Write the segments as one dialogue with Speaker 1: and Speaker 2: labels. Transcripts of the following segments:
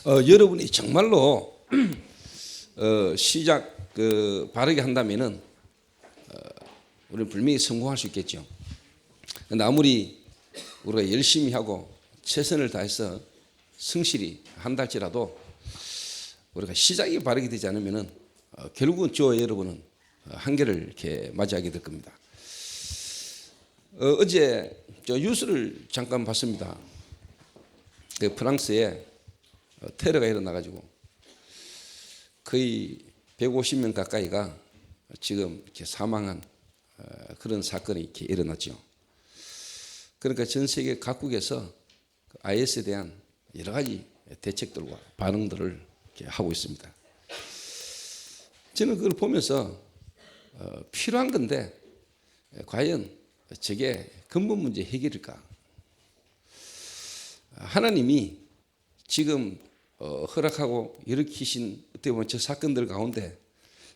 Speaker 1: 여러분이 정말로 시작 바르게 한다면은 우리는 분명히 성공할 수 있겠죠. 그런데 아무리 우리가 열심히 하고 최선을 다해서 성실히 한달지라도 우리가 시작이 바르게 되지 않으면은 결국은 저와 여러분은 한계를 이렇게 맞이하게 될 겁니다. 어제 저 뉴스를 잠깐 봤습니다. 그 프랑스에 테러가 일어나가지고 거의 150명 가까이가 지금 이렇게 사망한 그런 사건이 이렇게 일어났죠. 그러니까 전 세계 각국에서 IS에 대한 여러 가지 대책들과 반응들을 이렇게 하고 있습니다. 저는 그걸 보면서 필요한 건데 과연 저게 근본 문제 해결일까? 하나님이 지금 허락하고 일으키신 어떻게 보면 저 사건들 가운데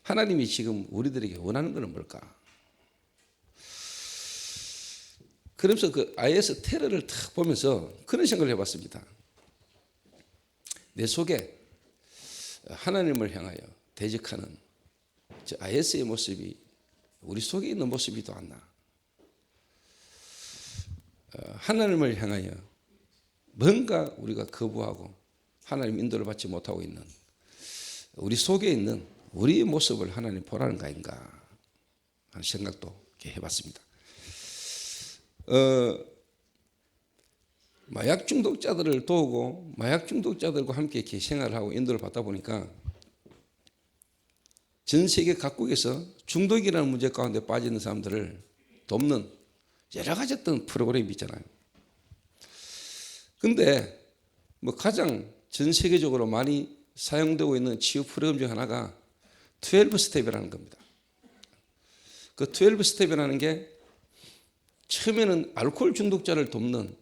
Speaker 1: 하나님이 지금 우리들에게 원하는 것은 뭘까? 그러면서 그 IS 테러를 탁 보면서 그런 생각을 해봤습니다. 내 속에 하나님을 향하여 대적하는 저 IS의 모습이 우리 속에 있는 모습이 또 안 나. 하나님을 향하여 뭔가 우리가 거부하고 하나님 인도를 받지 못하고 있는 우리 속에 있는 우리의 모습을 하나님 보라는 거 아닌가 하는 생각도 이렇게 해봤습니다. 마약 중독자들을 도우고 마약 중독자들과 함께 이렇게 생활을 하고 인도를 받다 보니까 전 세계 각국에서 중독이라는 문제 가운데 빠지는 사람들을 돕는 여러 가지 어떤 프로그램이 있잖아요. 근데 뭐 가장 전 세계적으로 많이 사용되고 있는 치유 프로그램 중 하나가 12스텝이라는 겁니다. 그 12스텝이라는 게 처음에는 알코올 중독자를 돕는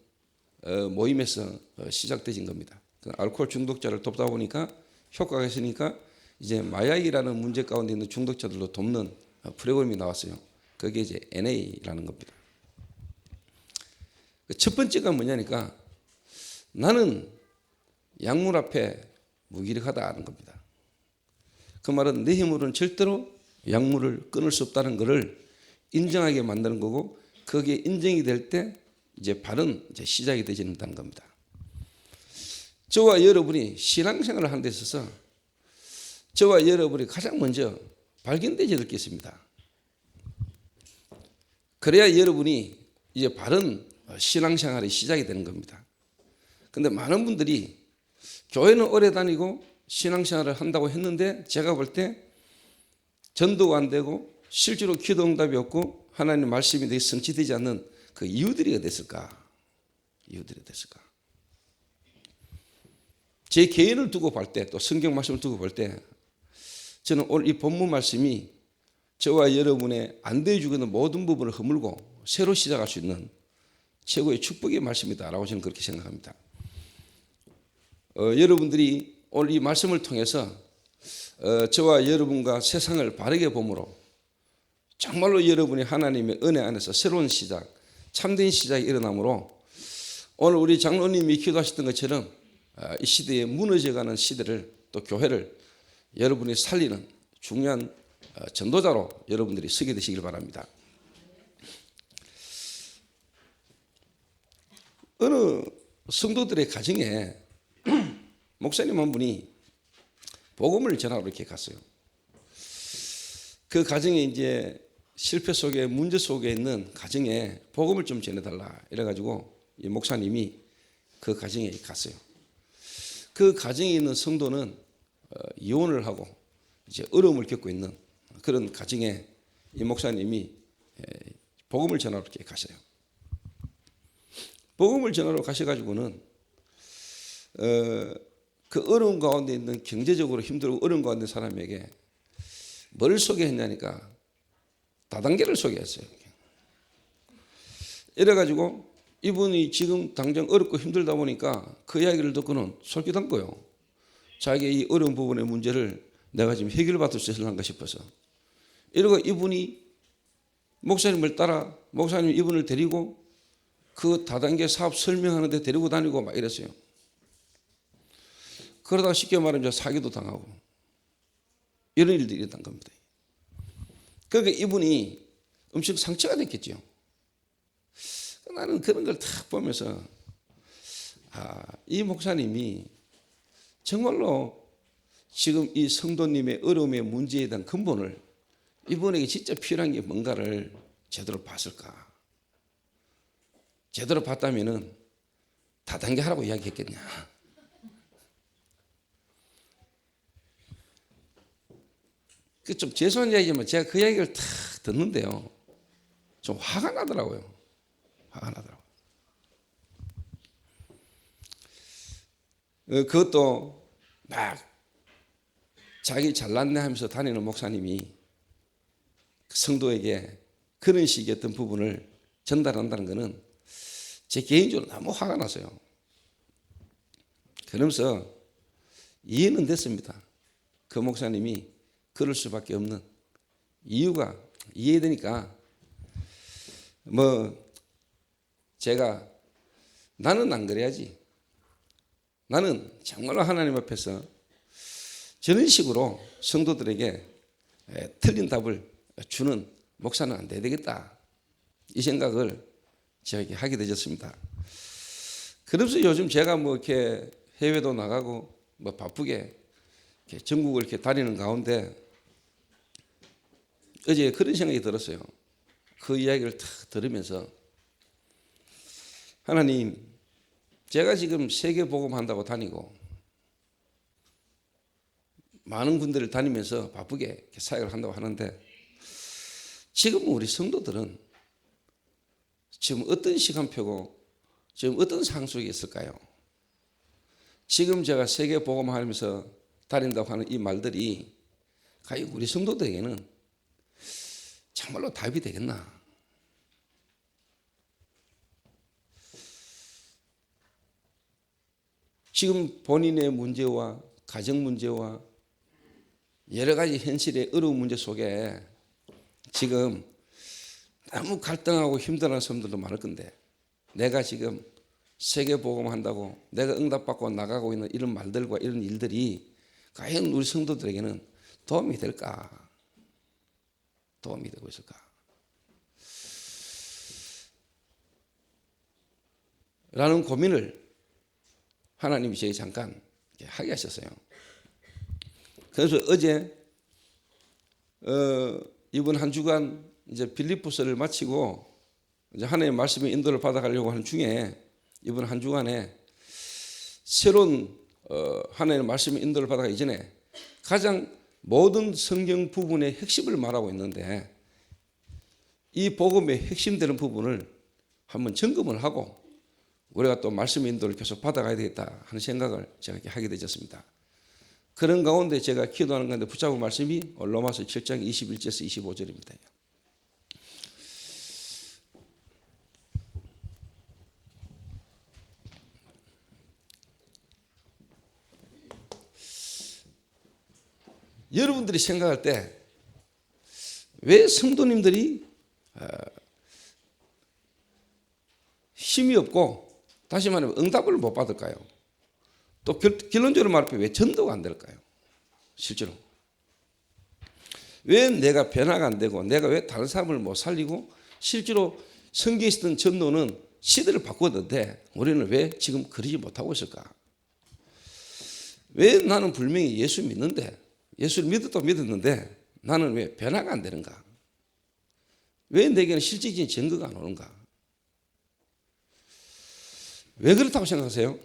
Speaker 1: 모임에서 시작되진 겁니다. 알코올 중독자를 돕다 보니까 효과가 있으니까 이제 마약이라는 문제 가운데 있는 중독자들로 돕는 프로그램이 나왔어요. 그게 이제 NA라는 겁니다. 첫 번째가 뭐냐니까 나는 약물 앞에 무기력하다는 겁니다. 그 말은 내 힘으로는 절대로 약물을 끊을 수 없다는 것을 인정하게 만드는 거고 거기에 인정이 될 때 이제 바른 이제 시작이 되진다는 겁니다. 저와 여러분이 신앙생활을 하는 데 있어서 저와 여러분이 가장 먼저 발견되지 될 게 있습니다. 그래야 여러분이 이제 바른 신앙생활이 시작이 되는 겁니다. 그런데 많은 분들이 교회는 오래 다니고 신앙생활을 한다고 했는데 제가 볼 때 전도가 안 되고 실제로 기도 응답이 없고 하나님의 말씀이 되게 성취되지 않는 그 이유들이 어땠을까? 제 개인을 두고 볼 때 또 성경 말씀을 두고 볼 때 저는 오늘 이 본문 말씀이 저와 여러분의 안 되어주고 있는 모든 부분을 허물고 새로 시작할 수 있는 최고의 축복의 말씀이다라고 저는 그렇게 생각합니다. 여러분들이 오늘 이 말씀을 통해서 저와 여러분과 세상을 바르게 봄으로 정말로 여러분이 하나님의 은혜 안에서 새로운 시작, 참된 시작이 일어나므로 오늘 우리 장로님이 기도하셨던 것처럼 이 시대에 무너져가는 시대를 또 교회를 여러분이 살리는 중요한 전도자로 여러분들이 서게 되시길 바랍니다. 어느 성도들의 가정에 목사님 한 분이 복음을 전하러 이렇게 갔어요. 그 가정에 이제 실패 속에 문제 속에 있는 가정에 복음을 좀 전해달라 이래가지고 이 목사님이 그 가정에 갔어요. 그 가정에 있는 성도는 이혼을 하고 이제 어려움을 겪고 있는 그런 가정에 이 목사님이 복음을 전하러 이렇게 가셔요. 복음을 전하러 가셔가지고는 그 어려운 가운데 있는 경제적으로 힘들고 어려운 가운데 있는 사람에게 뭘 소개했냐니까 다단계를 소개했어요. 이래가지고 이분이 지금 당장 어렵고 힘들다 보니까 그 이야기를 듣고는 솔깃한 거예요. 자기의 이 어려운 부분의 문제를 내가 지금 해결받을 수 있을까 싶어서. 이러고 이분이 목사님을 따라 목사님 이분을 데리고 그 다단계 사업 설명하는 데 데리고 다니고 막 이랬어요. 그러다가 쉽게 말하면 사기도 당하고 이런 일들이 일어난 겁니다. 그러니까 이분이 엄청 상처가 됐겠죠. 나는 그런 걸 딱 보면서 이 목사님이 정말로 지금 이 성도님의 어려움의 문제에 대한 근본을 이분에게 진짜 필요한 게 뭔가를 제대로 봤을까? 제대로 봤다면은 다단계 하라고 이야기했겠냐? 그 좀 죄송한 이야기지만 제가 그 이야기를 탁 듣는데요, 좀 화가 나더라고요. 화가 나더라고요. 그것도 막 자기 잘났네 하면서 다니는 목사님이 성도에게 그런 식의 어떤 부분을 전달한다는 것은 제 개인적으로 너무 화가 났어요. 그러면서 이해는 됐습니다. 그 목사님이 그럴 수밖에 없는 이유가 이해되니까 제가 나는 안 그래야지. 나는 정말로 하나님 앞에서 저런 식으로 성도들에게 틀린 답을 주는 목사는 안 돼야 되겠다. 이 생각을 제가 하게 되었습니다. 그러면서 요즘 제가 이렇게 해외도 나가고 바쁘게 이렇게 전국을 이렇게 다니는 가운데 어제 그런 생각이 들었어요. 그 이야기를 탁 들으면서 하나님, 제가 지금 세계 복음한다고 다니고 많은 군데를 다니면서 바쁘게 사역을 한다고 하는데 지금 우리 성도들은 지금 어떤 시간표고 지금 어떤 상황 속에 있을까요? 지금 제가 세계 복음하면서 다닌다고 하는 이 말들이 과연 우리 성도들에게는 정말로 답이 되겠나? 지금 본인의 문제와 가정 문제와 여러 가지 현실의 어려운 문제 속에 지금 너무 갈등하고 힘들어하는 사람들도 많을 건데 내가 지금 세계 복음한다고 내가 응답받고 나가고 있는 이런 말들과 이런 일들이 과연 우리 성도들에게는 도움이 될까? 도움이 되고 있을까? 라는 고민을 하나님이 저에게 잠깐 하게 하셨어요. 그래서 어제 이번 한 주간 이제 빌립보서를 마치고 이제 하나님의 말씀의 인도를 받아가려고 하는 중에 이번 한 주간에 새로운 하나님의 말씀의 인도를 받아가기 전에 가장 모든 성경 부분의 핵심을 말하고 있는데 이 복음의 핵심되는 부분을 한번 점검을 하고 우리가 또 말씀의 인도를 계속 받아가야 되겠다 하는 생각을 제가 하게 되었습니다. 그런 가운데 제가 기도하는 가운데 붙잡은 말씀이 로마서 7장 21절에서 25절입니다. 여러분들이 생각할 때 왜 성도님들이 힘이 없고 다시 말하면 응답을 못 받을까요? 또 결론적으로 말하면 왜 전도가 안 될까요? 실제로 왜 내가 변화가 안 되고 내가 왜 다른 사람을 못 살리고 실제로 성경에 있었던 전도는 시대를 바꾸었는데 우리는 왜 지금 그러지 못하고 있을까? 왜 나는 분명히 예수 믿는데 예수를 믿었는데 나는 왜 변화가 안 되는가? 왜 내게는 실질적인 증거가 안 오는가? 왜 그렇다고 생각하세요?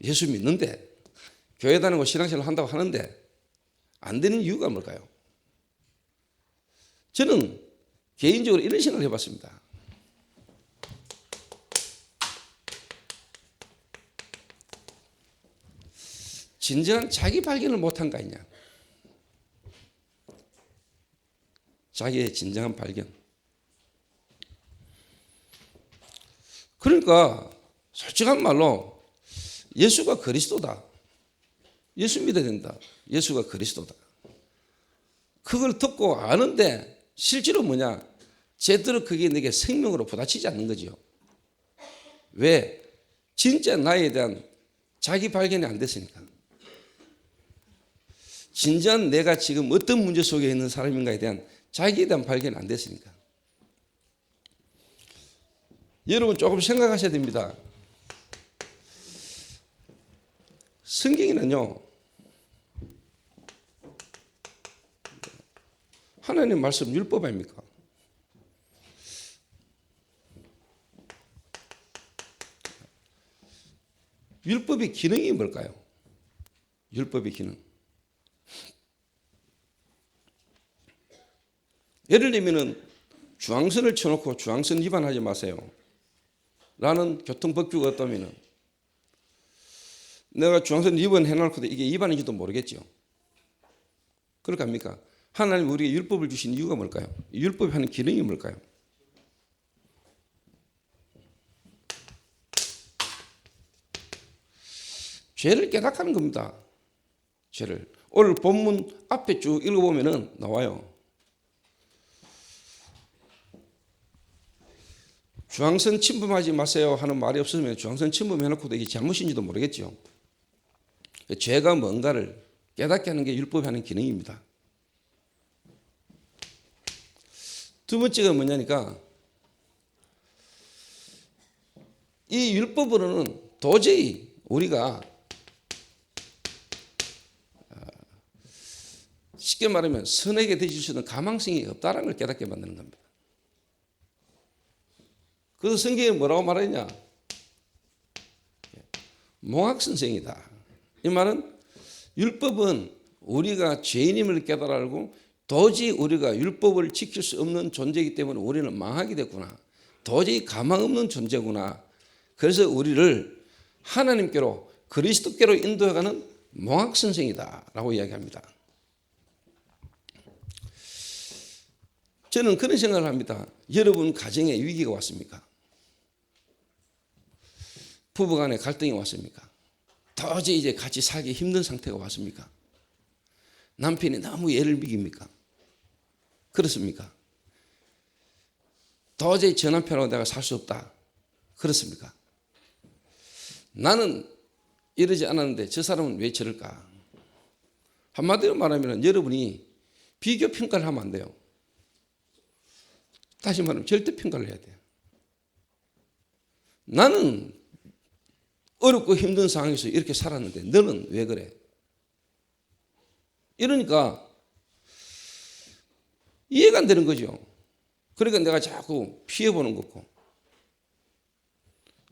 Speaker 1: 예수 믿는데 교회 다니고 신앙생활을 한다고 하는데 안 되는 이유가 뭘까요? 저는 개인적으로 이런 생각을 해봤습니다. 진정한 자기 발견을 못한 거 아니냐? 자기의 진정한 발견. 그러니까 솔직한 말로 예수가 그리스도다. 예수 믿어야 된다. 예수가 그리스도다. 그걸 듣고 아는데 실제로 뭐냐? 제대로 그게 내게 생명으로 부딪히지 않는 거죠. 왜? 진짜 나에 대한 자기 발견이 안 됐으니까. 진지한 내가 지금 어떤 문제 속에 있는 사람인가에 대한 자기에 대한 발견이 안 됐으니까. 여러분 조금 생각하셔야 됩니다. 성경에는요, 하나님 말씀 율법 아닙니까? 율법의 기능이 뭘까요? 율법의 기능. 예를 들면은 중앙선을 쳐놓고 중앙선 위반하지 마세요 라는 교통법규가 없다면은 내가 중앙선 위반해놓고도 이게 위반인지도 모르겠죠. 그럴까 합니까? 하나님 우리에게 율법을 주신 이유가 뭘까요? 율법이 하는 기능이 뭘까요? 죄를 깨닫게 겁니다. 죄를. 오늘 본문 앞에 쭉 읽어보면 나와요. 중앙선 침범하지 마세요 하는 말이 없으면 중앙선 침범해놓고도 이게 잘못인지도 모르겠죠. 죄가 뭔가를 깨닫게 하는 게 율법이 하는 기능입니다. 두 번째가 뭐냐니까 이 율법으로는 도저히 우리가 쉽게 말하면 선에게 되실 수 있는 가망성이 없다는 걸 깨닫게 만드는 겁니다. 그래서 성경에 뭐라고 말하냐? 몽학선생이다. 이 말은 율법은 우리가 죄인임을 깨달아 알고 도저히 우리가 율법을 지킬 수 없는 존재이기 때문에 우리는 망하게 됐구나. 도저히 가망 없는 존재구나. 그래서 우리를 하나님께로 그리스도께로 인도해가는 몽학선생이다 라고 이야기합니다. 저는 그런 생각을 합니다. 여러분 가정에 위기가 왔습니까? 부부간에 갈등이 왔습니까? 도저히 이제 같이 살기 힘든 상태가 왔습니까? 남편이 너무 애를 먹입니까? 그렇습니까? 도저히 저 남편하고 내가 살 수 없다. 그렇습니까? 나는 이러지 않았는데 저 사람은 왜 저럴까? 한마디로 말하면 여러분이 비교 평가를 하면 안 돼요. 다시 말하면 절대 평가를 해야 돼요. 나는 어렵고 힘든 상황에서 이렇게 살았는데 너는 왜 그래? 이러니까 이해가 안 되는 거죠. 그러니까 내가 자꾸 피해보는 거고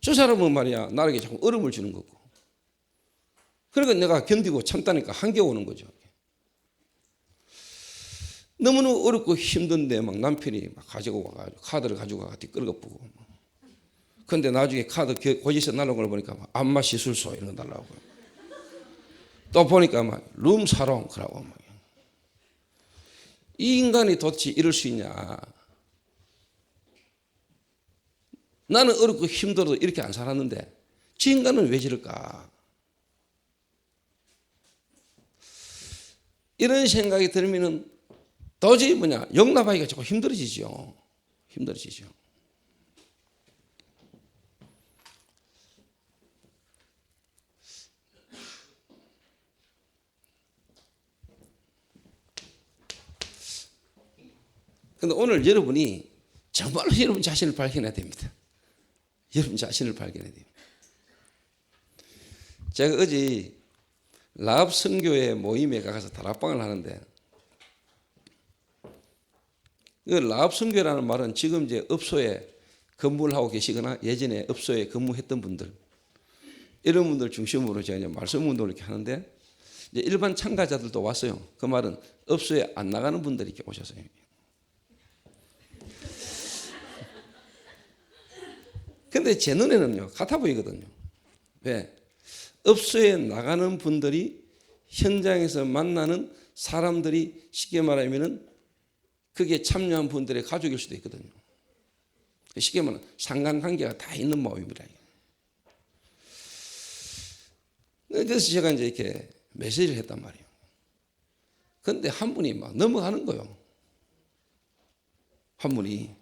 Speaker 1: 저 사람은 말이야 나에게 자꾸 어려움을 주는 거고 그러니까 내가 견디고 참다니까 한계가 오는 거죠. 너무너무 어렵고 힘든데 막 남편이 막 가지고 와가지고 카드를 가지고 와서 끌어ပု고 근데 나중에 카드 고지서 날라온 걸 보니까 막 안마 시술소 이런 거 달라고 또 보니까 막 룸사롱 그러고 막 이 인간이 도대체 이럴 수 있냐? 나는 어렵고 힘들어도 이렇게 안 살았는데 저 인간은 왜 저럴까? 이런 생각이 들면은 도저히 용납하기가 자꾸 힘들어지죠. 힘들어지죠. 그런데 오늘 여러분이 정말로 여러분 자신을 발견해야 됩니다. 여러분 자신을 발견해야 됩니다. 제가 어제 라합 선교회 모임에 가서 다락방을 하는데 그 라합 선교라는 말은 지금 이제 업소에 근무를 하고 계시거나 예전에 업소에 근무했던 분들 이런 분들 중심으로 제가 이제 말씀 운동을 이렇게 하는데 이제 일반 참가자들도 왔어요. 그 말은 업소에 안 나가는 분들이 이렇게 오셨어요. 근데 제 눈에는요 같아 보이거든요. 왜? 업소에 나가는 분들이 현장에서 만나는 사람들이 쉽게 말하면은 그게 참여한 분들의 가족일 수도 있거든요. 쉽게 말하면 상관관계가 다 있는 모임이라. 그래서 제가 이제 이렇게 메시지를 했단 말이에요. 근데 한 분이 막 넘어가는 거예요. 한 분이.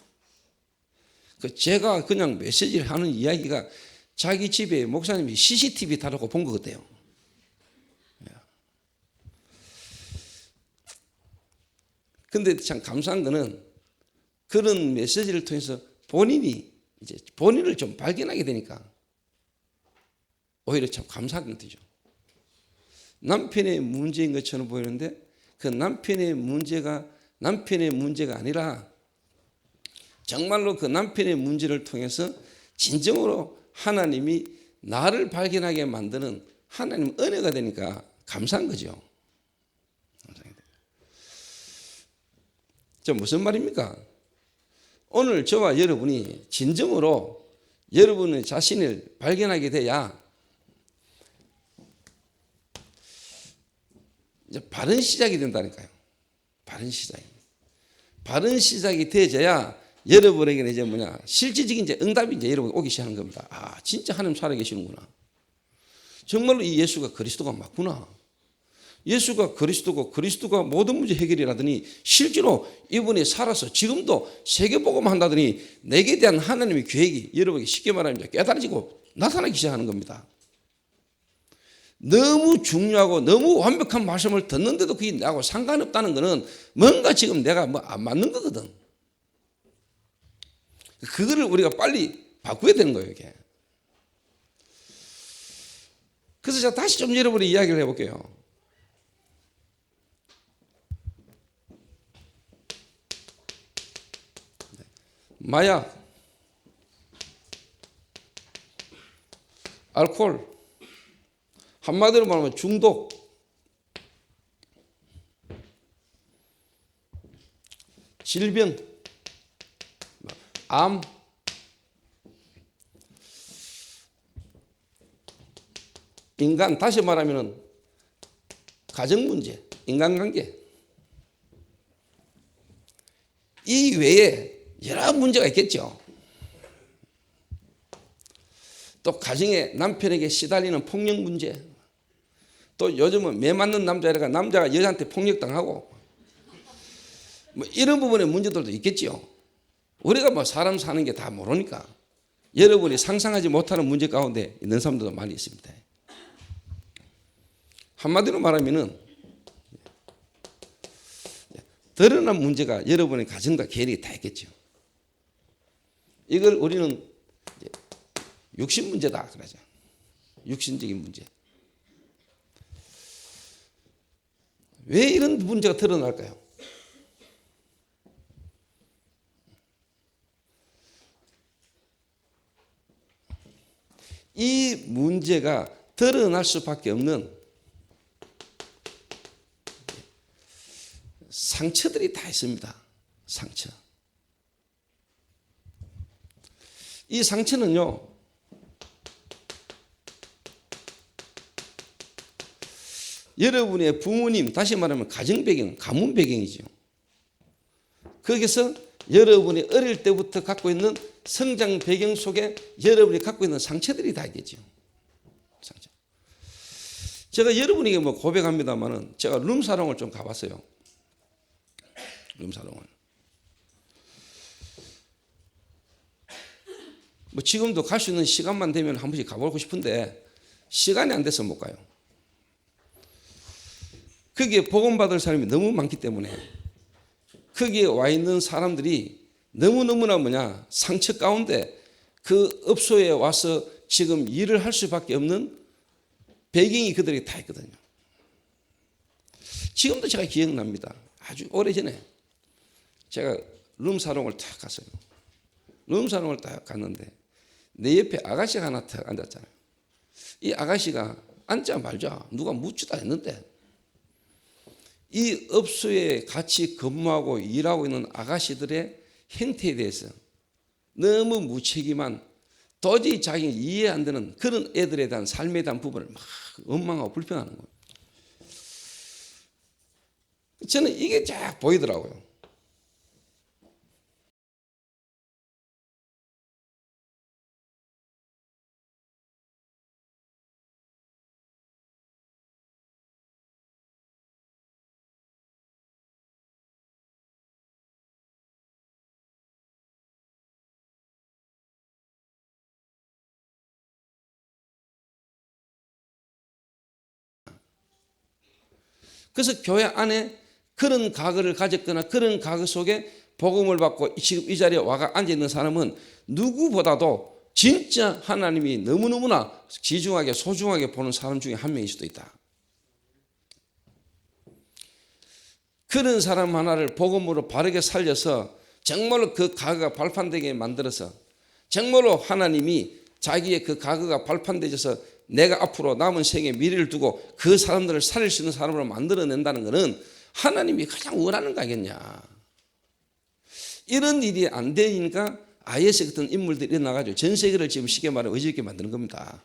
Speaker 1: 제가 그냥 메시지를 하는 이야기가 자기 집에 목사님이 CCTV 달라고 본 것 같아요. 근데 참 감사한 거는 그런 메시지를 통해서 본인이 이제 본인을 좀 발견하게 되니까 오히려 참 감사한 것이죠. 남편의 문제인 것처럼 보이는데 그 남편의 문제가 아니라 정말로 그 남편의 문제를 통해서 진정으로 하나님이 나를 발견하게 만드는 하나님 은혜가 되니까 감사한 거죠. 저 무슨 말입니까? 오늘 저와 여러분이 진정으로 여러분의 자신을 발견하게 돼야 이제 바른 시작이 된다니까요. 바른 시작이 되어야 여러분에게는 이제 실질적인 이제 응답이 이제 여러분 오기 시작하는 겁니다. 아, 진짜 하나님 살아계시는구나. 정말로 이 예수가 그리스도가 맞구나. 예수가 그리스도가 모든 문제 해결이라더니 실제로 이분이 살아서 지금도 세계복음 한다더니 내게 대한 하나님의 계획이 여러분에게 쉽게 말하면 깨달아지고 나타나기 시작하는 겁니다. 너무 중요하고 너무 완벽한 말씀을 듣는데도 그게 나하고 상관없다는 것은 뭔가 지금 내가 안 맞는 거거든. 그거를 우리가 빨리 바꿔야 되는 거예요, 이게. 그래서 제가 다시 좀 여러분이 이야기를 해볼게요. 마약, 알코올, 한마디로 말하면 중독, 질병, 암, 인간, 다시 말하면 가정 문제, 인간관계, 이 외에 여러 문제가 있겠죠. 또 가정에 남편에게 시달리는 폭력 문제, 또 요즘은 매 맞는 남자가 여자한테 폭력당하고 이런 부분의 문제들도 있겠죠. 우리가 사람 사는 게 다 모르니까 여러분이 상상하지 못하는 문제 가운데 있는 사람들도 많이 있습니다. 한마디로 말하면은 드러난 문제가 여러분의 가정과 개인이 다 있겠죠. 이걸 우리는 육신 문제다 그러죠. 육신적인 문제. 왜 이런 문제가 드러날까요? 이 문제가 드러날 수밖에 없는 상처들이 다 있습니다. 상처. 이 상처는요, 여러분의 부모님, 다시 말하면 가정 배경, 가문 배경이죠. 거기서 여러분이 어릴 때부터 갖고 있는 성장 배경 속에 여러분이 갖고 있는 상처들이 다 있겠죠. 상처. 제가 여러분에게 고백합니다만은 제가 룸사롱을 좀 가봤어요. 룸사롱을. 지금도 갈 수 있는 시간만 되면 한 번씩 가보고 싶은데 시간이 안 돼서 못 가요. 거기에 복음받을 사람이 너무 많기 때문에 거기에 와 있는 사람들이 너무너무나 상처 가운데 그 업소에 와서 지금 일을 할 수밖에 없는 배경이 그들이 다 있거든요. 지금도 제가 기억납니다. 아주 오래전에 제가 룸사롱을 딱 갔어요. 룸사롱을 딱 갔는데 내 옆에 아가씨가 하나 딱 앉았잖아요. 이 아가씨가 앉자 말자 누가 묻지도 않았는데 이 업소에 같이 근무하고 일하고 있는 아가씨들의 행태에 대해서 너무 무책임한 도저히 자기가 이해 안 되는 그런 애들에 대한 삶에 대한 부분을 막 원망하고 불평하는 거예요. 저는 이게 쫙 보이더라고요. 그래서 교회 안에 그런 과거를 가졌거나 그런 과거 속에 복음을 받고 지금 이 자리에 와가 앉아있는 사람은 누구보다도 진짜 하나님이 너무너무나 귀중하게 소중하게 보는 사람 중에 한 명일 수도 있다. 그런 사람 하나를 복음으로 바르게 살려서 정말로 그 과거가 발판되게 만들어서 정말로 하나님이 자기의 그 과거가 발판되어서 내가 앞으로 남은 생에 미래를 두고 그 사람들을 살릴 수 있는 사람으로 만들어낸다는 것은 하나님이 가장 원하는 거 아니겠냐. 이런 일이 안 되니까 IS 같은 인물들이 일어나가지고 전 세계를 지금 쉽게 말하면 의지있게 만드는 겁니다.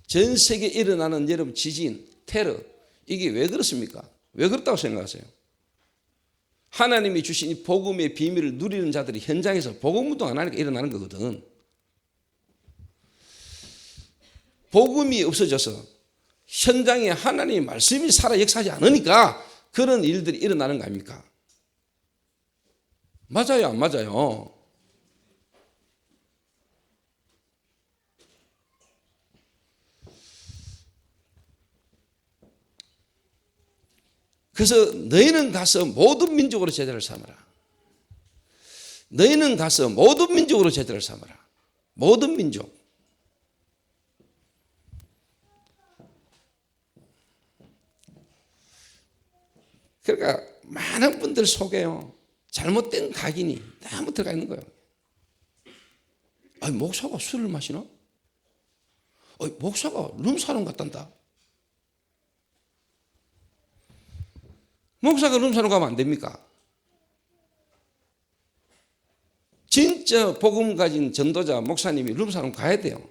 Speaker 1: 전 세계에 일어나는 여러분 지진, 테러, 이게 왜 그렇습니까? 왜 그렇다고 생각하세요? 하나님이 주신 이 복음의 비밀을 누리는 자들이 현장에서 복음 운동 안 하니까 일어나는 거거든. 복음이 없어져서 현장에 하나님의 말씀이 살아 역사하지 않으니까 그런 일들이 일어나는 거 아닙니까? 맞아요, 안 맞아요? 그래서 너희는 가서 모든 민족으로 제자를 삼아라. 너희는 가서 모든 민족으로 제자를 삼아라. 모든 민족. 그러니까 많은 분들 속에요. 잘못된 각인이 너무 들어가 있는 거예요. 아니, 목사가 술을 마시나? 아니, 목사가 룸사롱 갔단다. 목사가 룸사롱 가면 안 됩니까? 진짜 복음 가진 전도자 목사님이 룸사롱 가야 돼요.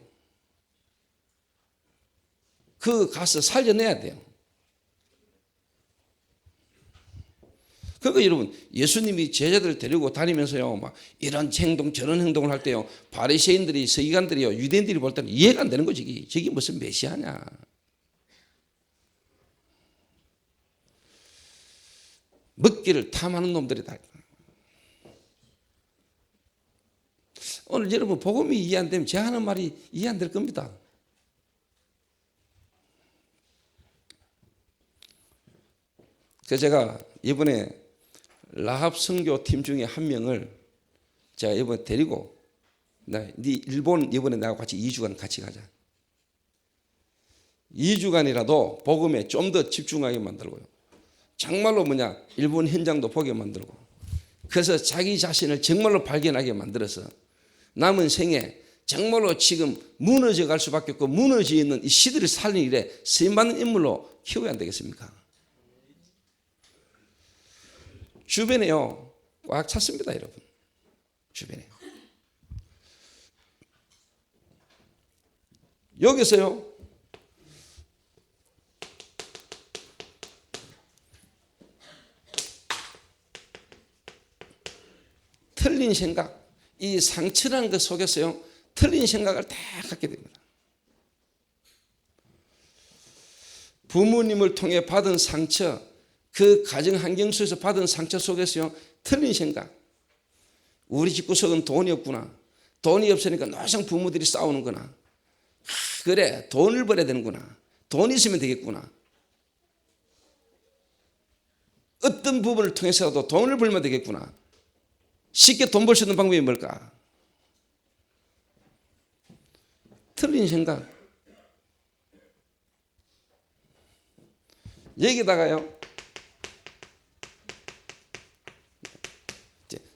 Speaker 1: 그 가서 살려내야 돼요. 그러니까 여러분, 예수님이 제자들 데리고 다니면서요, 막 이런 행동 저런 행동을 할 때요, 바리새인들이 서기관들이요, 유대인들이 볼 때는 이해가 안 되는 거지. 저게 무슨 메시아냐. 먹기를 탐하는 놈들이다. 오늘 여러분 복음이 이해 안 되면 제가 하는 말이 이해 안 될 겁니다. 그래서 제가 이번에 라합 선교팀 중에 한 명을 제가 이번에 데리고 네 일본 이번에 나하고 같이 2주간 같이 가자. 2주간이라도 복음에 좀 더 집중하게 만들고요. 정말로 일본 현장도 보게 만들고, 그래서 자기 자신을 정말로 발견하게 만들어서 남은 생에 정말로 지금 무너져 갈 수밖에 없고 무너져 있는 이 시대를 살리는 일에 쓰임받는 인물로 키워야 안 되겠습니까? 주변에요 꽉 찼습니다, 여러분. 주변에 여기서요 틀린 생각, 이 상처라는 것 속에서요 틀린 생각을 다 갖게 됩니다. 부모님을 통해 받은 상처, 그 가정 환경 속에서 받은 상처 속에서요 틀린 생각, 우리 집구석은 돈이 없구나, 돈이 없으니까 항상 부모들이 싸우는구나, 그래 돈을 벌어야 되는구나, 돈이 있으면 되겠구나, 어떤 부분을 통해서라도 돈을 벌면 되겠구나, 쉽게 돈 벌 수 있는 방법이 뭘까? 틀린 생각. 여기다가요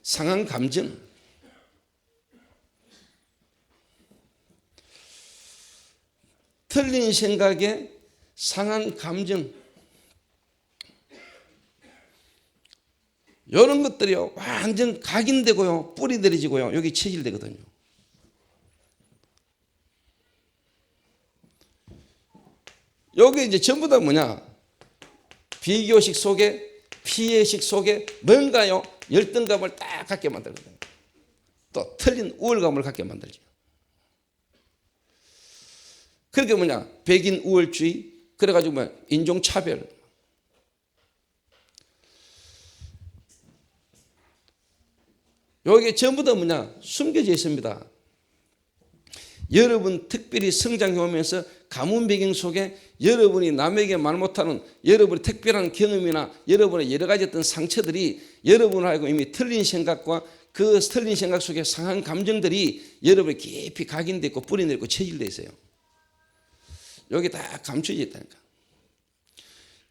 Speaker 1: 상한 감정. 틀린 생각에 상한 감정. 이런 것들이요 완전 각인되고요 뿌리 내려지고요 여기 체질되거든요. 여기 이제 전부 다 비교식 속에, 피해식 속에 뭔가요 열등감을 딱 갖게 만들거든요. 또 틀린 우월감을 갖게 만들죠. 그러니까 백인 우월주의, 그래가지고 인종차별. 여기에 전부 다 숨겨져 있습니다. 여러분 특별히 성장해 오면서 가문 배경 속에 여러분이 남에게 말 못하는 여러분의 특별한 경험이나 여러분의 여러 가지 어떤 상처들이 여러분을 하여금 이미 틀린 생각과 그 틀린 생각 속에 상한 감정들이 여러분이 깊이 각인되어 있고 뿌리내려 있고 체질되어 있어요. 여기 다 감춰져 있다니까.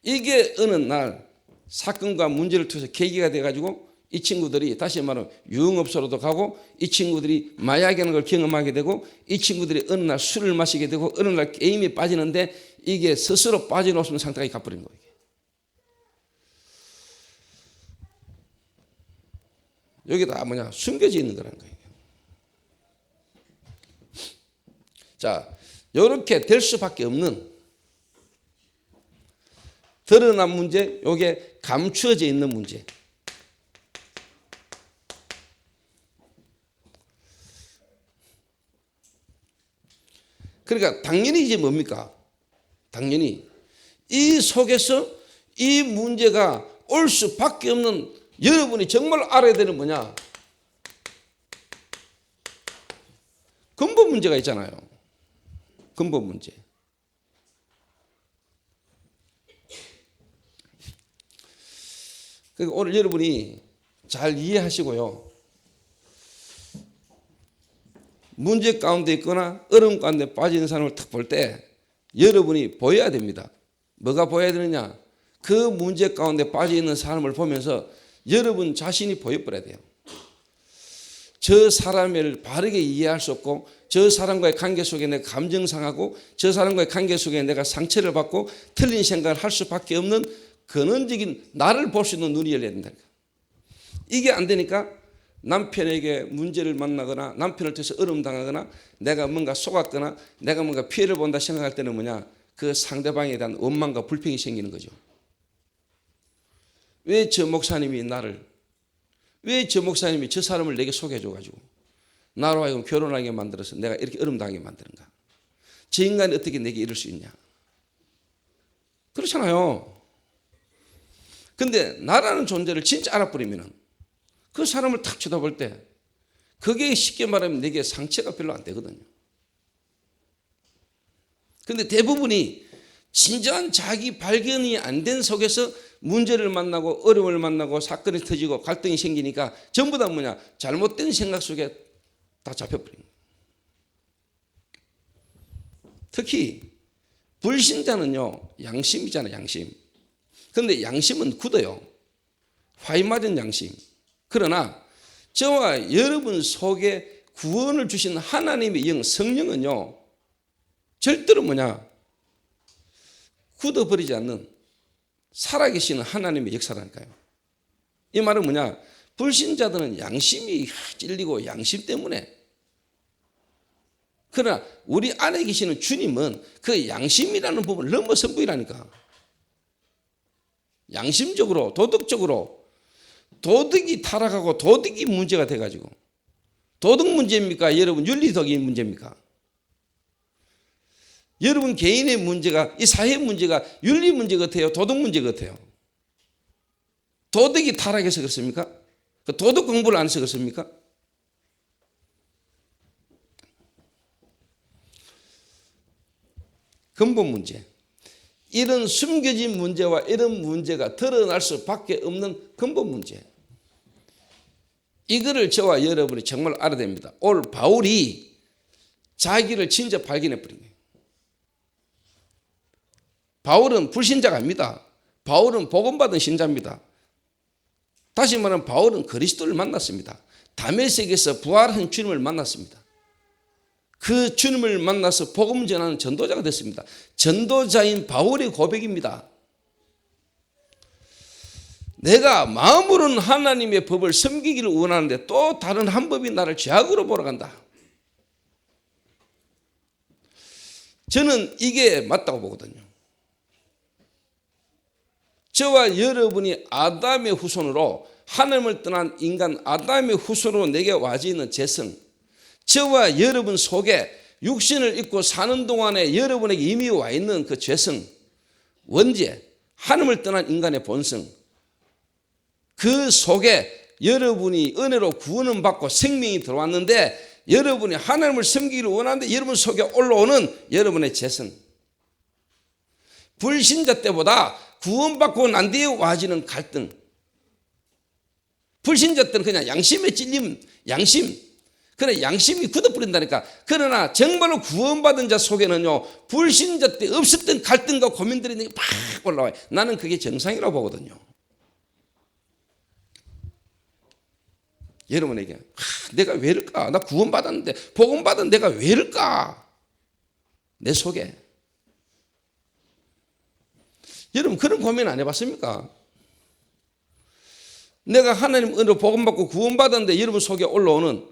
Speaker 1: 이게 어느 날 사건과 문제를 통해서 계기가 돼가지고 이 친구들이 다시 말하면 유흥업소로도 가고 이 친구들이 마약이라는 걸 경험하게 되고 이 친구들이 어느 날 술을 마시게 되고 어느 날 게임에 빠지는데 이게 스스로 빠져나올 수 없는 상태까지 가버린 거예요. 여기다 뭐냐 숨겨져 있는 거라는 거예요. 자, 이렇게 될 수밖에 없는 드러난 문제, 이게 감추어져 있는 문제. 그러니까 당연히 이제 뭡니까? 당연히 이 속에서 이 문제가 올 수밖에 없는 여러분이 정말 알아야 되는 뭐냐? 근본 문제가 있잖아요. 근본 문제. 그러니까 오늘 여러분이 잘 이해하시고요. 문제 가운데 있거나 어려움 가운데 빠지는 사람을 딱 볼 때 여러분이 보여야 됩니다. 뭐가 보여야 되느냐? 그 문제 가운데 빠져 있는 사람을 보면서 여러분 자신이 보여버려야 돼요. 저 사람을 바르게 이해할 수 없고 저 사람과의 관계 속에 내가 감정 상하고 저 사람과의 관계 속에 내가 상처를 받고 틀린 생각을 할 수밖에 없는 근원적인 나를 볼 수 있는 눈이 열려야 된다. 이게 안 되니까 남편에게 문제를 만나거나 남편을 통해서 어려움 당하거나 내가 뭔가 속았거나 내가 뭔가 피해를 본다 생각할 때는 뭐냐? 그 상대방에 대한 원망과 불평이 생기는 거죠. 왜 저 목사님이 왜 저 목사님이 저 사람을 내게 소개해줘가지고 나로 하여금 결혼하게 만들어서 내가 이렇게 어려움 당하게 만드는가? 저 인간이 어떻게 내게 이럴 수 있냐? 그렇잖아요. 근데 나라는 존재를 진짜 알아버리면은 그 사람을 탁 쳐다볼 때 그게 쉽게 말하면 내게 상처가 별로 안 되거든요. 근데 대부분이 진정한 자기 발견이 안 된 속에서 문제를 만나고 어려움을 만나고 사건이 터지고 갈등이 생기니까 전부 다 뭐냐? 잘못된 생각 속에 다 잡혀버린 거예요. 특히 불신자는요. 양심이잖아요. 양심. 그런데 양심은 굳어요. 화이 맞은 양심. 그러나 저와 여러분 속에 구원을 주신 하나님의 영 성령은요. 절대로 뭐냐? 굳어버리지 않는 살아계시는 하나님의 역사라니까요. 이 말은 뭐냐? 불신자들은 양심이 찔리고 양심 때문에 그러나 우리 안에 계시는 주님은 그 양심이라는 부분을 넘어선 분이라니까. 양심적으로 도덕적으로 도덕이 타락하고 도덕이 문제가 돼가지고 도덕 문제입니까? 여러분 윤리적인 문제입니까? 여러분 개인의 문제가 이 사회 문제가 윤리 문제 같아요? 도덕 문제 같아요? 도덕이 타락해서 그렇습니까? 도덕 공부를 안 해서 그렇습니까? 근본 문제. 이런 숨겨진 문제와 이런 문제가 드러날 수밖에 없는 근본 문제. 이거를 저와 여러분이 정말 알아야 됩니다. 오늘 바울이 자기를 진짜 발견해버린 거예요. 바울은 불신자가 아닙니다. 바울은 복음받은 신자입니다. 다시 말하면 바울은 그리스도를 만났습니다. 다메섹에서 부활한 주님을 만났습니다. 그 주님을 만나서 복음 전하는 전도자가 됐습니다. 전도자인 바울의 고백입니다. 내가 마음으로는 하나님의 법을 섬기기를 원하는데 또 다른 한 법이 나를 죄악으로 몰아간다. 저는 이게 맞다고 보거든요. 저와 여러분이 아담의 후손으로 하나님을 떠난 인간 아담의 후손으로 내게 와져 있는 죄성, 저와 여러분 속에 육신을 입고 사는 동안에 여러분에게 이미 와 있는 그 죄성, 원죄, 하나님을 떠난 인간의 본성, 그 속에 여러분이 은혜로 구원을 받고 생명이 들어왔는데 여러분이 하나님을 섬기기를 원하는데 여러분 속에 올라오는 여러분의 재성, 불신자 때보다 구원받고 난 뒤에 와지는 갈등. 불신자 때는 그냥 양심에 찔림, 양심. 그래, 양심이 굳어버린다니까. 그러나 정말로 구원받은 자 속에는요, 불신자 때 없었던 갈등과 고민들이 막 올라와요. 나는 그게 정상이라고 보거든요. 여러분에게 내가 왜 이럴까? 나 구원받았는데, 복음받은 내가 왜 이럴까? 내 속에. 여러분 그런 고민 안 해봤습니까? 내가 하나님 은혜로 복음받고 구원받았는데 여러분 속에 올라오는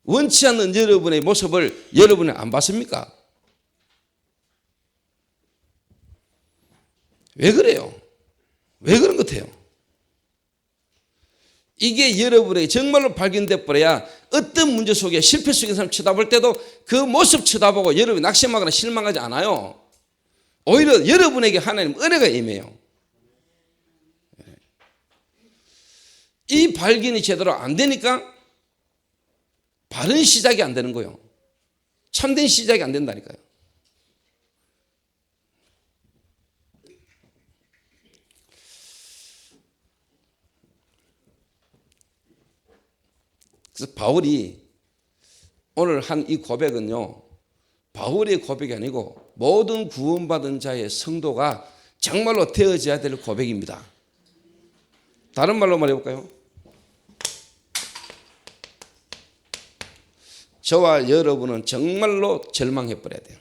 Speaker 1: 원치 않는 여러분의 모습을 여러분이 안 봤습니까? 왜 그래요? 왜 그런 것 같아요? 이게 여러분에게 정말로 발견돼 버려야 어떤 문제 속에 실패 속에 사람 쳐다볼 때도 그 모습 쳐다보고 여러분이 낙심하거나 실망하지 않아요. 오히려 여러분에게 하나님 은혜가 임해요. 이 발견이 제대로 안 되니까 바른 시작이 안 되는 거예요. 참된 시작이 안 된다니까요. 그래서 바울이 오늘 한 이 고백은요, 바울의 고백이 아니고 모든 구원받은 자의 성도가 정말로 되어져야 될 고백입니다. 다른 말로 말해볼까요? 저와 여러분은 정말로 절망해버려야 돼요.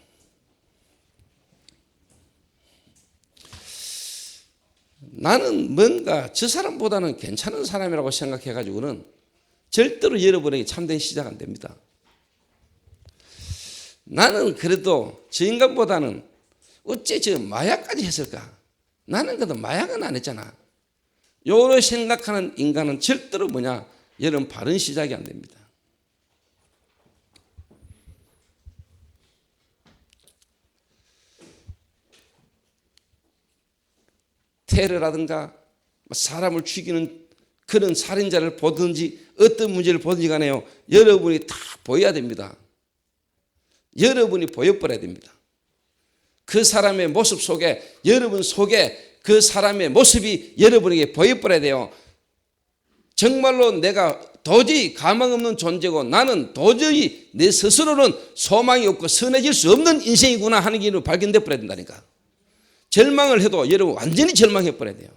Speaker 1: 나는 뭔가 저 사람보다는 괜찮은 사람이라고 생각해가지고는 절대로 여러분에게 참된 시작 안 됩니다. 나는 그래도 저 인간보다는 어째 저 마약까지 했을까? 나는 그래도 마약은 안 했잖아. 요로 생각하는 인간은 절대로 뭐냐? 여러분 바른 시작이 안 됩니다. 테러라든가 사람을 죽이는 그런 살인자를 보든지 어떤 문제를 보든지 간에요, 여러분이 다 보여야 됩니다. 여러분이 보여버려야 됩니다. 그 사람의 모습 속에, 여러분 속에 그 사람의 모습이 여러분에게 보여버려야 돼요. 정말로 내가 도저히 가망 없는 존재고 나는 도저히 내 스스로는 소망이 없고 선해질 수 없는 인생이구나 하는 게 발견돼 버려야 된다니까. 절망을 해도 여러분 완전히 절망해 버려야 돼요.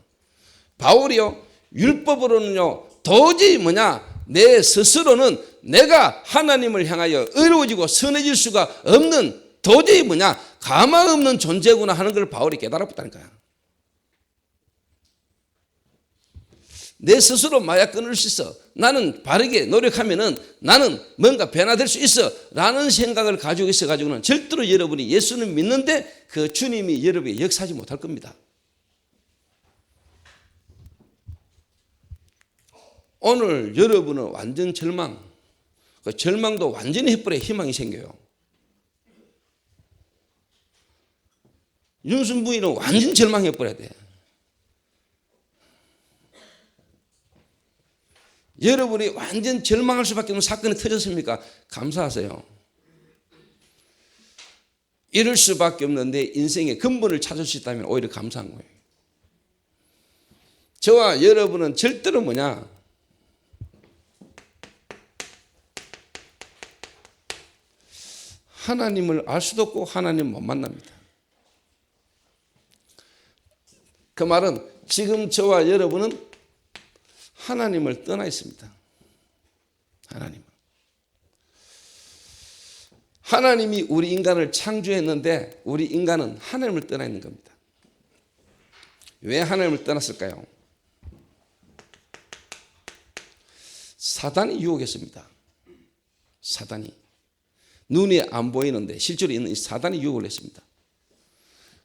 Speaker 1: 바울이요, 율법으로는요 도저히 뭐냐, 내 스스로는 내가 하나님을 향하여 의로워지고 선해질 수가 없는, 도저히 뭐냐, 가망 없는 존재구나 하는 걸 바울이 깨달았다니까요. 내 스스로 마약 끊을 수 있어, 나는 바르게 노력하면은 나는 뭔가 변화될 수 있어 라는 생각을 가지고 있어 가지고는 절대로 여러분이 예수는 믿는데 그 주님이 여러분에게 역사하지 못할 겁니다. 오늘 여러분은 완전 절망, 그 절망도 완전히 해버려야 희망이 생겨요. 윤순 부인은 완전 절망해버려야 돼. 여러분이 완전 절망할 수밖에 없는 사건이 터졌습니까? 감사하세요. 이럴 수밖에 없는 내 인생의 근본을 찾을 수 있다면 오히려 감사한 거예요. 저와 여러분은 절대로 뭐냐, 하나님을 알 수도 없고 하나님 못 만납니다. 그 말은 지금 저와 여러분은 하나님을 떠나 있습니다. 하나님이 우리 인간을 창조했는데 우리 인간은 하나님을 떠나 있는 겁니다. 왜 하나님을 떠났을까요? 사단이 유혹했습니다. 사단이. 눈에 안 보이는데 실제로 있는 이 사단이 유혹을 했습니다.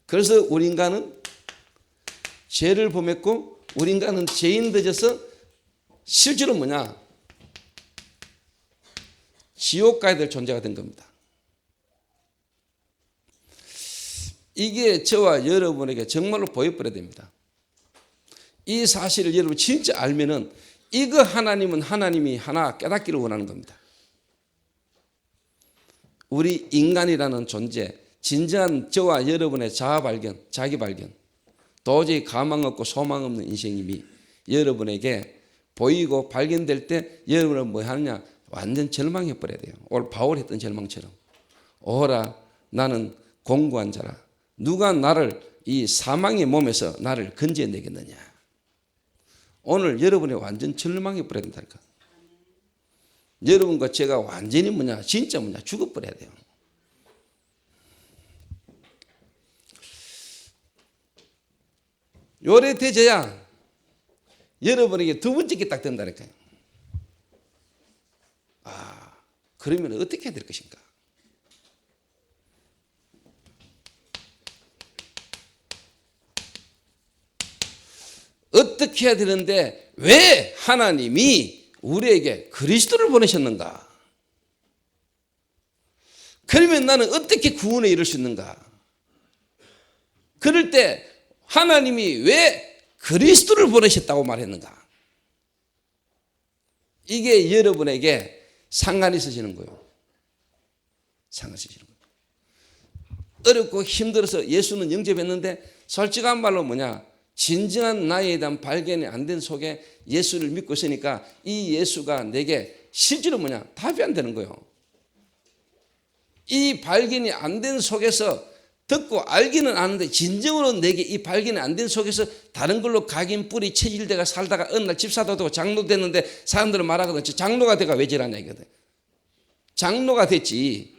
Speaker 1: 그래서 우리 인간은 죄를 범했고 우리 인간은 죄인 되어서 실제로 뭐냐, 지옥 가야 될 존재가 된 겁니다. 이게 저와 여러분에게 정말로 보여버려야 됩니다. 이 사실을 여러분 진짜 알면은 이거 하나님은 하나님이 하나 깨닫기를 원하는 겁니다. 우리 인간이라는 존재, 진정한 저와 여러분의 자아 발견, 자기 발견, 도저히 가망 없고 소망 없는 인생임이 여러분에게 보이고 발견될 때 여러분은 뭐 하느냐? 완전 절망해 버려야 돼요. 오늘 바울 했던 절망처럼. 오라 나는 공고한 자라. 누가 나를 이 사망의 몸에서 나를 건져내겠느냐. 오늘 여러분이 완전 절망해 버려야 된다니까. 여러분과 제가 완전히 진짜 죽어버려야 돼요. 요래 되져야 여러분에게 두 번째 게 딱 된다니까요. 그러면 어떻게 해야 될 것인가? 어떻게 해야 되는데 왜 하나님이 우리에게 그리스도를 보내셨는가? 그러면 나는 어떻게 구원에 이를 수 있는가? 그럴 때 하나님이 왜 그리스도를 보내셨다고 말했는가? 이게 여러분에게 상관이 있으시는 거예요. 상관이 있으시는 거예요. 어렵고 힘들어서 예수는 영접했는데 솔직한 말로 진정한 나에 대한 발견이 안 된 속에 예수를 믿고 있으니까 이 예수가 내게 실제로 답이 안 되는 거예요. 이 발견이 안 된 속에서 듣고 알기는 아는데 진정으로 내게 이 발견이 안 된 속에서 다른 걸로 각인 뿌리 체질대가 살다가 어느 날 집사도 되고 장로 됐는데 사람들은 말하거든. 장로가 돼가 왜 저러냐 이거든. 장로가 됐지.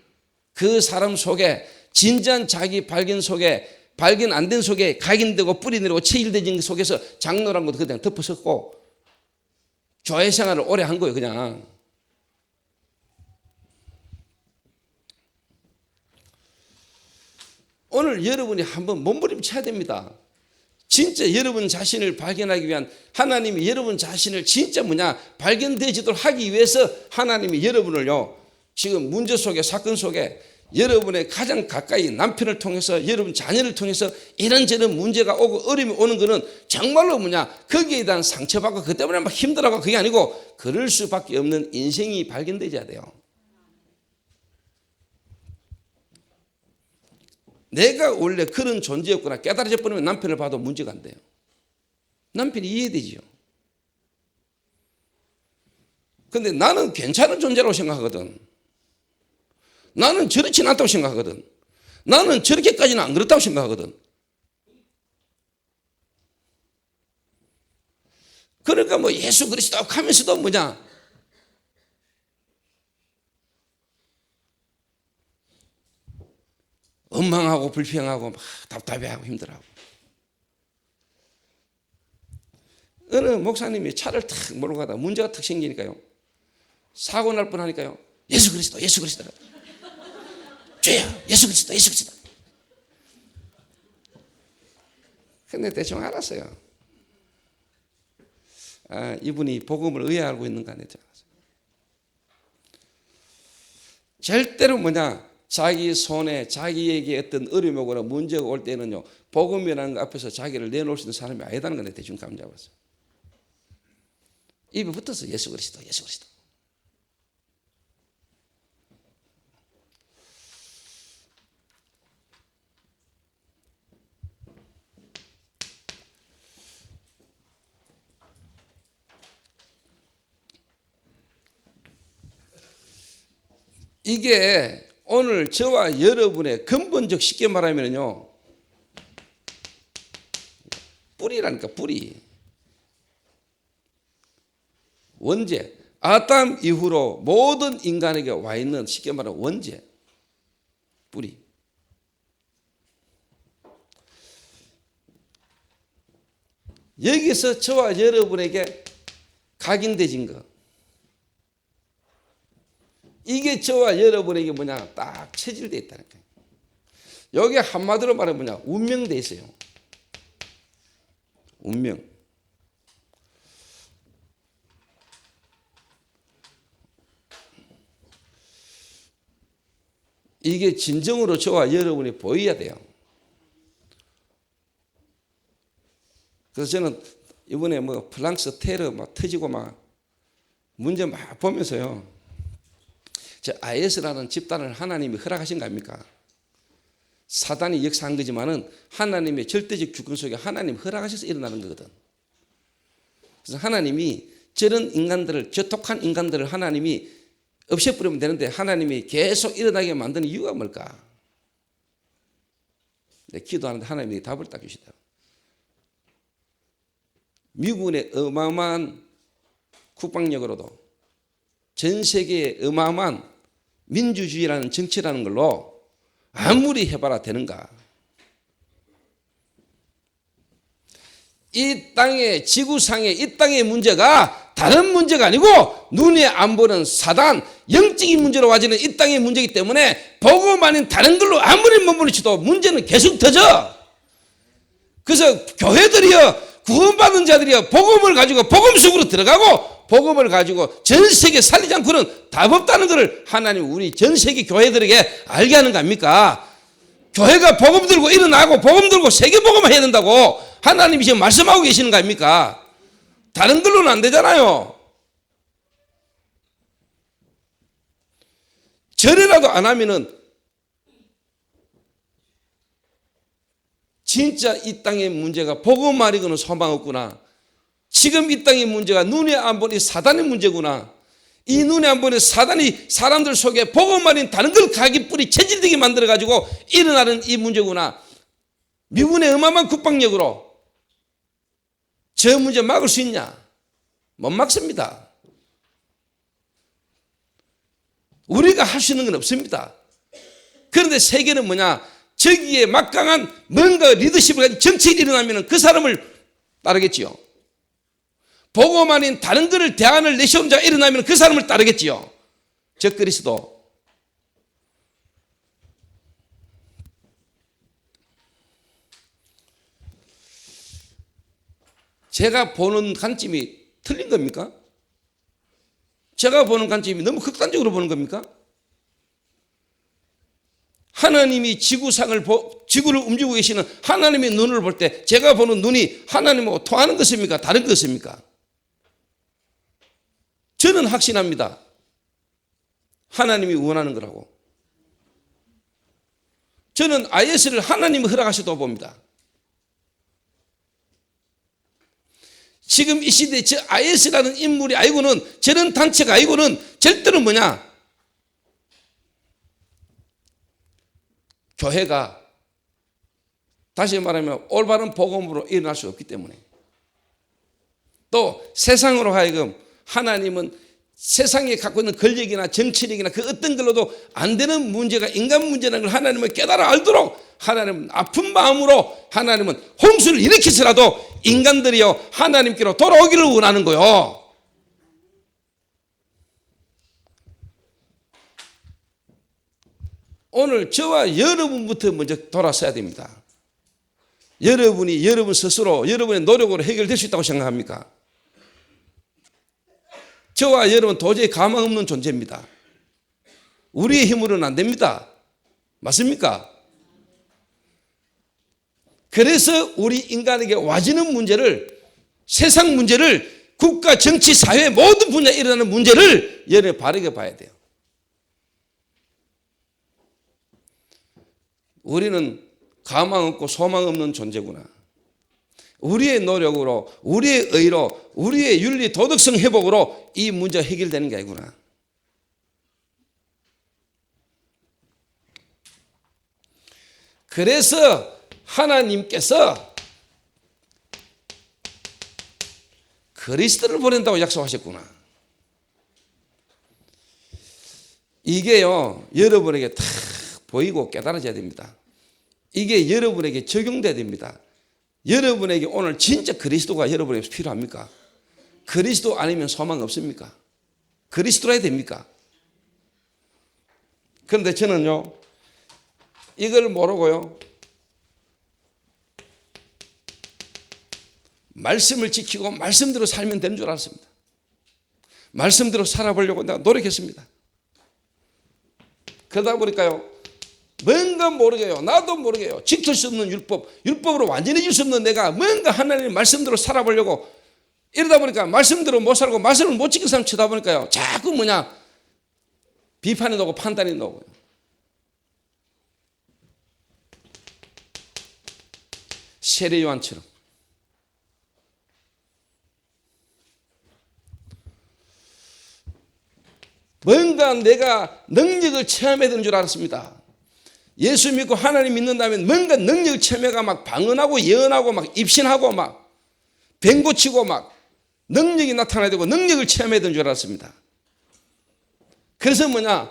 Speaker 1: 그 사람 속에 진지한 자기 발견 속에 발견 안 된 속에 각인되고 뿌리 내리고 체질되진 속에서 장로란 것도 그냥 덮어섰고 교회 생활을 오래 한 거예요. 그냥. 오늘 여러분이 한번 몸부림쳐야 됩니다. 진짜 여러분 자신을 발견하기 위한 하나님이 여러분 자신을 진짜 발견되지도록 하기 위해서 하나님이 여러분을요 지금 문제 속에 사건 속에 여러분의 가장 가까이 남편을 통해서 여러분 자녀를 통해서 이런저런 문제가 오고 어려움이 오는 거는 정말로 거기에 대한 상처받고 그 때문에 막 힘들어하고 그게 아니고 그럴 수밖에 없는 인생이 발견되어야 돼요. 내가 원래 그런 존재였구나 깨달아져 버리면 남편을 봐도 문제가 안 돼요. 남편이 이해되지요. 근데 나는 괜찮은 존재라고 생각하거든. 나는 저렇지는 않다고 생각하거든. 나는 저렇게까지는 안 그렇다고 생각하거든. 그러니까 예수 그리스도 하면서도 원망하고 불평하고 막 답답해하고 힘들어하고. 어느 목사님이 차를 탁 몰고 가다가 문제가 탁 생기니까요. 사고 날 뻔하니까요. 예수 그리스도 예수 그리스도 주여 예수 그리스도 예수 그리스도. 근데 대충 알았어요. 이분이 복음을 의아해 알고 있는가 안 했죠. 절대로 자기 손에 자기에게 어떤 어려움이 오거나 문제가 올 때는요 복음이라는 것 앞에서 자기를 내놓을 수 있는 사람이 아니다는 걸 대충 감 잡았어요. 입에 붙어서 예수 그리스도 예수 그리스도. 이게 오늘 저와 여러분의 근본적 쉽게 말하면요 뿌리라니까 뿌리. 원죄. 아담 이후로 모든 인간에게 와 있는 쉽게 말하면 원죄. 뿌리. 여기서 저와 여러분에게 각인되진 거. 이게 저와 여러분에게 딱 체질되어 있다는 거예요. 여기 한마디로 말하면 운명되어 있어요. 운명. 이게 진정으로 저와 여러분이 보여야 돼요. 그래서 저는 이번에 프랑스 테러 막 터지고 막 문제 막 보면서요. 저 IS라는 집단을 하나님이 허락하신 거 아닙니까? 사단이 역사한 거지만은 하나님의 절대적 주권 속에 하나님 허락하셔서 일어나는 거거든. 그래서 하나님이 저런 인간들을, 저 독한 인간들을 하나님이 없애버리면 되는데 하나님이 계속 일어나게 만드는 이유가 뭘까? 기도하는데 하나님이 답을 딱 주시다. 미군의 어마어마한 국방력으로도 전 세계의 어마어마한 민주주의라는 정치라는 걸로 아무리 해봐라 되는가? 이 땅의 지구상의 이 땅의 문제가 다른 문제가 아니고 눈에 안 보는 사단 영적인 문제로 와지는 이 땅의 문제이기 때문에 복음 아닌 다른 걸로 아무리 몸부림쳐도 문제는 계속 터져. 그래서 교회들이요, 구원받은 자들이요, 복음을 가지고 복음 속으로 들어가고 복음을 가지고 전 세계 살리지 않고는 답 없다는 것을 하나님 우리 전 세계 교회들에게 알게 하는 거 아닙니까? 교회가 복음 들고 일어나고 복음 들고 세계 복음을 해야 된다고 하나님이 지금 말씀하고 계시는 거 아닙니까? 다른 걸로는 안 되잖아요. 절이라도 안 하면은 진짜 이 땅의 문제가 복음 말이고는 소망 없구나. 지금 이 땅의 문제가 눈에 안 보는 사단의 문제구나. 이 눈에 안 보는 사단이 사람들 속에 복음 아닌 다른 걸 가기 뿌리 체질되게 만들어가지고 일어나는 이 문제구나. 미군의 어마어마한 국방력으로 저 문제 막을 수 있냐? 못 막습니다. 우리가 할 수 있는 건 없습니다. 그런데 세계는 뭐냐? 저기에 막강한 뭔가 리더십을 가진 정치인이 일어나면 그 사람을 따르겠지요. 복음 아닌 다른 것을 대안을 내세운 자가 일어나면 그 사람을 따르겠지요. 저 그리스도. 제가 보는 관점이 틀린 겁니까? 제가 보는 관점이 너무 극단적으로 보는 겁니까? 하나님이 지구를 움직이고 계시는 하나님의 눈을 볼 때 제가 보는 눈이 하나님하고 통하는 것입니까? 다른 것입니까? 저는 확신합니다. 하나님이 원하는 거라고. 저는 IS를 하나님이 허락하셔도 봅니다. 지금 이 시대에 저 IS라는 인물이 아니고는 저런 단체가 아니고는 절대로 뭐냐? 교회가 다시 말하면 올바른 복음으로 일어날 수 없기 때문에 또 세상으로 하여금 하나님은 세상에 갖고 있는 권력이나 정치력이나 그 어떤 걸로도 안 되는 문제가 인간 문제라는 걸 하나님은 깨달아 알도록 하나님은 아픈 마음으로 하나님은 홍수를 일으켜서라도 인간들이요 하나님께로 돌아오기를 원하는 거요. 오늘 저와 여러분부터 먼저 돌아서야 됩니다. 여러분이 여러분 스스로 여러분의 노력으로 해결될 수 있다고 생각합니까? 저와 여러분 도저히 가망 없는 존재입니다. 우리의 힘으로는 안 됩니다. 맞습니까? 그래서 우리 인간에게 와지는 문제를 세상 문제를 국가, 정치, 사회 모든 분야에 일어나는 문제를 여러분이 바르게 봐야 돼요. 우리는 가망 없고 소망 없는 존재구나. 우리의 노력으로, 우리의 의로, 우리의 윤리 도덕성 회복으로 이 문제가 해결되는 게 아니구나. 그래서 하나님께서 그리스도를 보낸다고 약속하셨구나. 이게요, 여러분에게 다 보이고 깨달아져야 됩니다. 이게 여러분에게 적용돼야 됩니다. 여러분에게 오늘 진짜 그리스도가 여러분에게 필요합니까? 그리스도 아니면 소망 없습니까? 그리스도라야 됩니까? 그런데 저는요, 이걸 모르고요, 말씀을 지키고 말씀대로 살면 되는 줄 알았습니다. 말씀대로 살아보려고 내가 노력했습니다. 그러다 보니까요, 뭔가 모르게요, 나도 모르게요, 지킬 수 없는 율법으로 완전히 줄 수 없는 내가 뭔가 하나님의 말씀대로 살아보려고 이러다 보니까 말씀대로 못 살고 말씀을 못 지킨 사람 쳐다보니까요, 자꾸 뭐냐, 비판이 나오고 판단이 나오고요. 세례 요한처럼. 뭔가 내가 능력을 체험해야 되는 줄 알았습니다. 예수 믿고 하나님 믿는다면 뭔가 능력을 체험해가 막 방언하고 예언하고 막 입신하고 막 병 고치고 막 능력이 나타나야 되고 능력을 체험해야 되는 줄 알았습니다. 그래서 뭐냐?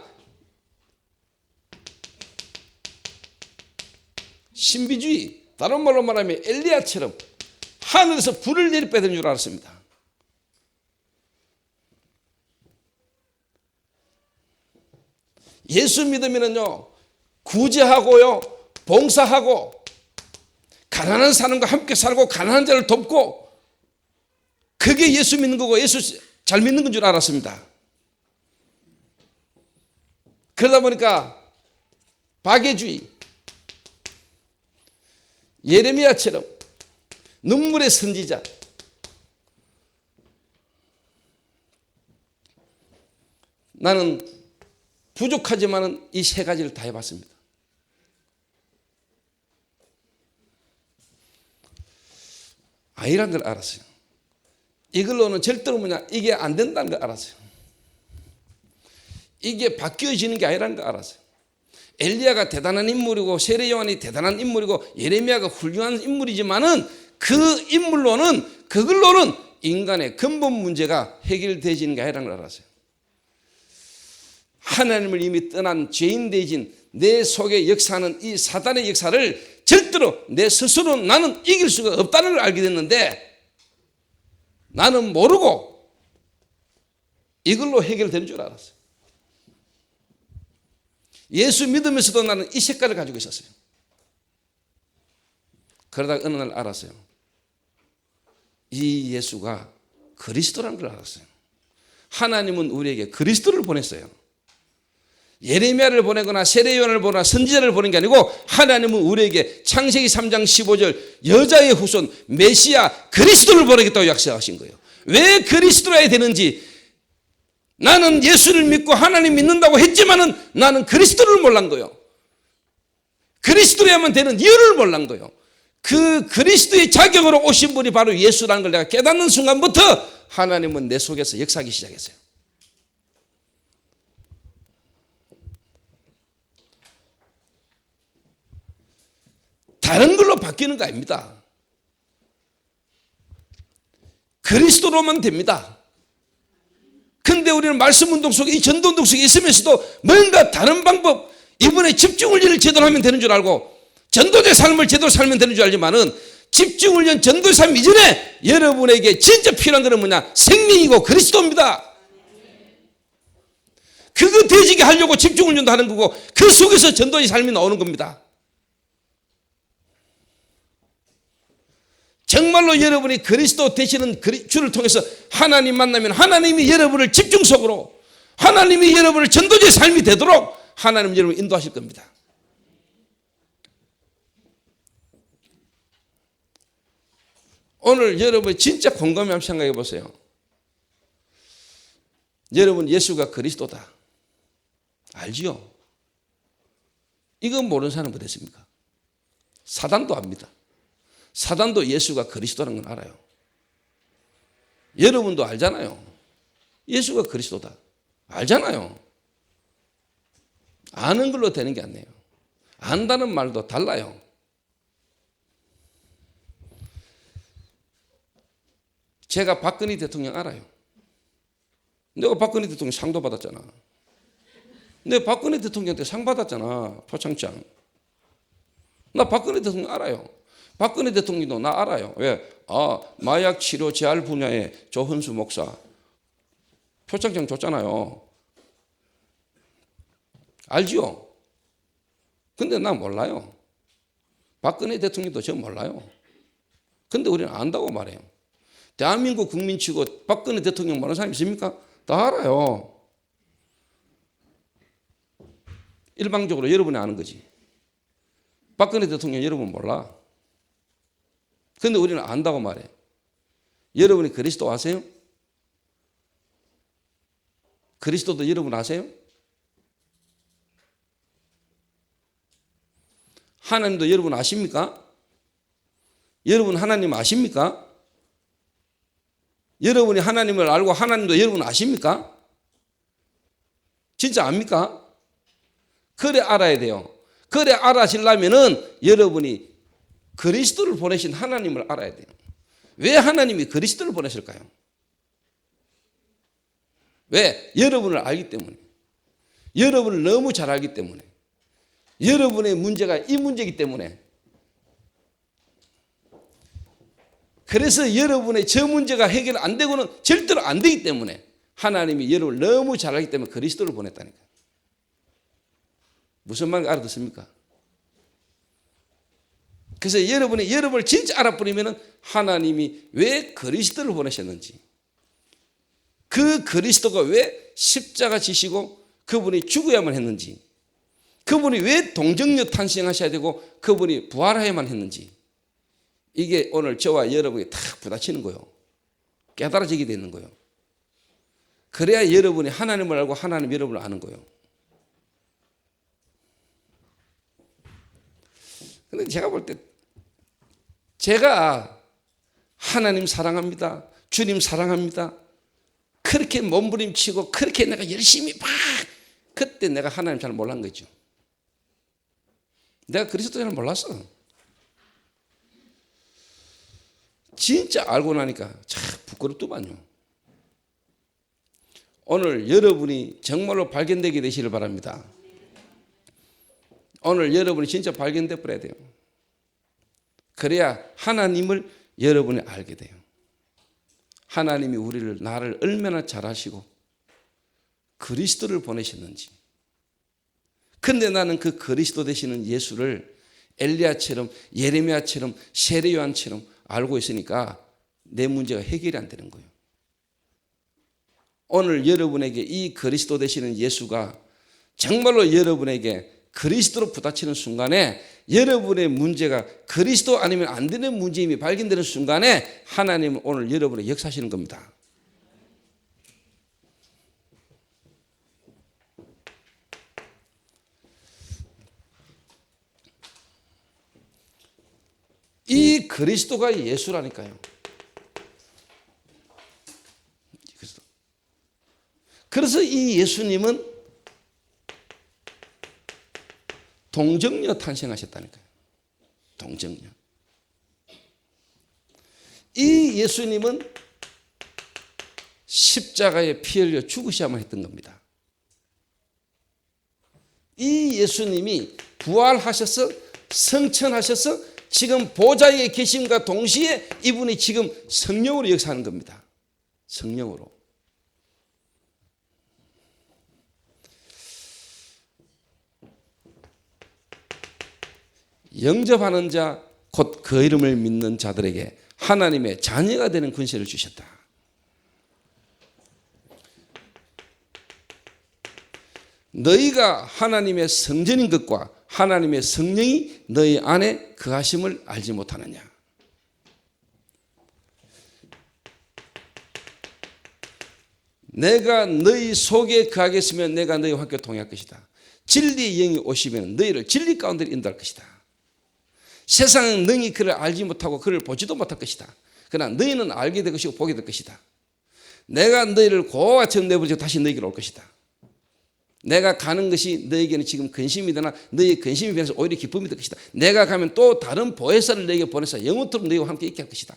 Speaker 1: 신비주의, 다른 말로 말하면 엘리야처럼 하늘에서 불을 내려빼야 되는 줄 알았습니다. 예수 믿으면요 구제하고요 봉사하고 가난한 사람과 함께 살고 가난한 자를 돕고 그게 예수 믿는 거고 예수 잘 믿는 건 줄 알았습니다. 그러다 보니까 박애주의, 예레미야처럼 눈물의 선지자, 나는 부족하지만은 이 세 가지를 다 해봤습니다. 아니란 걸 알았어요. 이걸로는 절대로 뭐냐 이게 안 된다는 걸 알았어요. 이게 바뀌어지는 게 아니라는 걸 알았어요. 엘리야가 대단한 인물이고 세례 요한이 대단한 인물이고 예레미야가 훌륭한 인물이지만은 그 인물로는 그걸로는 인간의 근본 문제가 해결되지는 게 아니라는 걸 알았어요. 하나님을 이미 떠난 죄인 대신 내 속에 역사하는 이 사단의 역사를 절대로 내 스스로 나는 이길 수가 없다는 걸 알게 됐는데 나는 모르고 이걸로 해결되는 줄 알았어요. 예수 믿으면서도 나는 이 색깔을 가지고 있었어요. 그러다가 어느 날 알았어요. 이 예수가 그리스도라는 걸 알았어요. 하나님은 우리에게 그리스도를 보냈어요. 예레미야를 보내거나 세례 요한을 보거나 선지자를 보낸 게 아니고 하나님은 우리에게 창세기 3장 15절 여자의 후손 메시아 그리스도를 보내겠다고 약속하신 거예요. 왜 그리스도라야 되는지 나는 예수를 믿고 하나님 믿는다고 했지만은 나는 그리스도를 몰란 거예요. 그리스도라야만 되는 이유를 몰란 거예요. 그 그리스도의 자격으로 오신 분이 바로 예수라는 걸 내가 깨닫는 순간부터 하나님은 내 속에서 역사하기 시작했어요. 다른 걸로 바뀌는 거 아닙니다. 그리스도로만 됩니다. 근데 우리는 말씀 운동 속에 이 전도 운동 속에 있으면서도 뭔가 다른 방법, 이번에 집중훈련을 제대로 하면 되는 줄 알고 전도자의 삶을 제대로 살면 되는 줄 알지만은 집중훈련 전도의 삶 이전에 여러분에게 진짜 필요한 것은 뭐냐? 생명이고 그리스도입니다. 그거 되지게 하려고 집중훈련도 하는 거고 그 속에서 전도의 삶이 나오는 겁니다. 정말로 여러분이 그리스도 되시는 주를 통해서 하나님 만나면 하나님이 여러분을 집중 속으로 하나님이 여러분을 전도자의 삶이 되도록 하나님 여러분을 인도하실 겁니다. 오늘 여러분 진짜 곰곰이 한번 생각해 보세요. 여러분 예수가 그리스도다. 알지요? 이거 모르는 사람은 어디 있습니까? 사단도 압니다. 사단도 예수가 그리스도라는 건 알아요. 여러분도 알잖아요. 예수가 그리스도다. 알잖아요. 아는 걸로 되는 게 아니에요. 안다는 말도 달라요. 제가 박근혜 대통령 알아요. 내가 박근혜 대통령 상도 받았잖아. 내가 박근혜 대통령한테 상 받았잖아. 표창장. 나 박근혜 대통령 알아요. 박근혜 대통령도 나 알아요. 왜? 마약 치료 재활 분야의 조헌수 목사 표창장 줬잖아요. 알지요? 근데 나 몰라요. 박근혜 대통령도 저 몰라요. 근데 우리는 안다고 말해요. 대한민국 국민 치고 박근혜 대통령 모르는 사람 있습니까? 다 알아요. 일방적으로 여러분이 아는 거지. 박근혜 대통령 여러분 몰라. 근데 우리는 안다고 말해. 여러분이 그리스도 아세요? 그리스도도 여러분 아세요? 하나님도 여러분 아십니까? 여러분 하나님 아십니까? 여러분이 하나님을 알고 하나님도 여러분 아십니까? 진짜 압니까? 그래 알아야 돼요. 그래 알아지려면은 여러분이 그리스도를 보내신 하나님을 알아야 돼요. 왜 하나님이 그리스도를 보내실까요? 왜? 여러분을 알기 때문에. 여러분을 너무 잘 알기 때문에. 여러분의 문제가 이 문제이기 때문에. 그래서 여러분의 저 문제가 해결 안 되고는 절대로 안 되기 때문에 하나님이 여러분을 너무 잘 알기 때문에 그리스도를 보냈다니까요. 무슨 말인지 알아듣습니까? 그래서 여러분이 여러분을 진짜 알아버리면 하나님이 왜 그리스도를 보내셨는지, 그 그리스도가 왜 십자가 지시고 그분이 죽어야만 했는지, 그분이 왜 동정녀 탄생하셔야 되고 그분이 부활해야만 했는지, 이게 오늘 저와 여러분이 다 부딪히는 거예요. 깨달아지게 되는 거예요. 그래야 여러분이 하나님을 알고 하나님 여러분을 아는 거예요. 근데 제가 볼 때 제가 하나님 사랑합니다, 주님 사랑합니다, 그렇게 몸부림치고 그렇게 내가 열심히 막, 그때 내가 하나님 잘 몰란 거죠. 내가 그리스도 잘 몰랐어. 진짜 알고 나니까 참 부끄럽더만요. 오늘 여러분이 정말로 발견되게 되시길 바랍니다. 오늘 여러분이 진짜 발견돼 버려야 돼요. 그래야 하나님을 여러분이 알게 돼요. 하나님이 나를 얼마나 잘하시고 그리스도를 보내셨는지. 근데 나는 그 그리스도 되시는 예수를 엘리야처럼, 예레미야처럼, 세례 요한처럼 알고 있으니까 내 문제가 해결이 안 되는 거예요. 오늘 여러분에게 이 그리스도 되시는 예수가 정말로 여러분에게 그리스도로 부딪히는 순간에 여러분의 문제가 그리스도 아니면 안 되는 문제임이 발견되는 순간에 하나님은 오늘 여러분의 역사하시는 겁니다. 이 그리스도가 예수라니까요. 그래서 이 예수님은 동정녀 탄생하셨다니까요. 동정녀. 이 예수님은 십자가에 피 흘려 죽으셔야만 했던 겁니다. 이 예수님이 부활하셔서 성천하셔서 지금 보좌에 계심과 동시에 이분이 지금 성령으로 역사하는 겁니다. 성령으로. 영접하는 자, 곧 그 이름을 믿는 자들에게 하나님의 자녀가 되는 권세를 주셨다. 너희가 하나님의 성전인 것과 하나님의 성령이 너희 안에 거하심을 알지 못하느냐. 내가 너희 속에 거하겠으면 내가 너희와 함께 동행할 것이다. 진리의 영이 오시면 너희를 진리 가운데 인도할 것이다. 세상은 너희 그를 알지 못하고 그를 보지도 못할 것이다. 그러나 너희는 알게 될 것이고 보게 될 것이다. 내가 너희를 고와 처럼 내버리고 다시 너희에게로 올 것이다. 내가 가는 것이 너희에게는 지금 근심이 되나 너희의 근심이 변해서 오히려 기쁨이 될 것이다. 내가 가면 또 다른 보혜사를 너희에게 보내서 영원토록 너희와 함께 있게 할 것이다.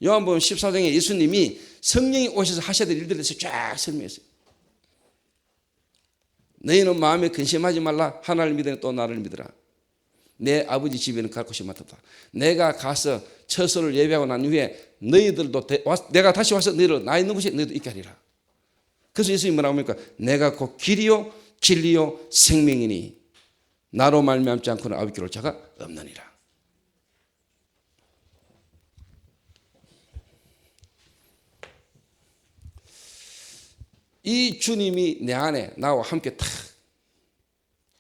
Speaker 1: 요한복음 14장에 예수님이 성령이 오셔서 하셔야 될 일들에 대해서 쫙 설명했어요. 너희는 마음에 근심하지 말라. 하나를 믿으니 또 나를 믿으라. 내 아버지 집에는 갈 곳이 많다. 내가 가서 처소를 예비하고 난 후에 너희들도 내가 다시 와서 너희를 나 있는 곳에 너희도 있게 하리라. 그래서 예수님이 뭐라고 합니까? 내가 곧 길이요 진리요 생명이니 나로 말미암지 않고는 아버지께로 올 자가 없느니라. 이 주님이 내 안에 나와 함께 탁,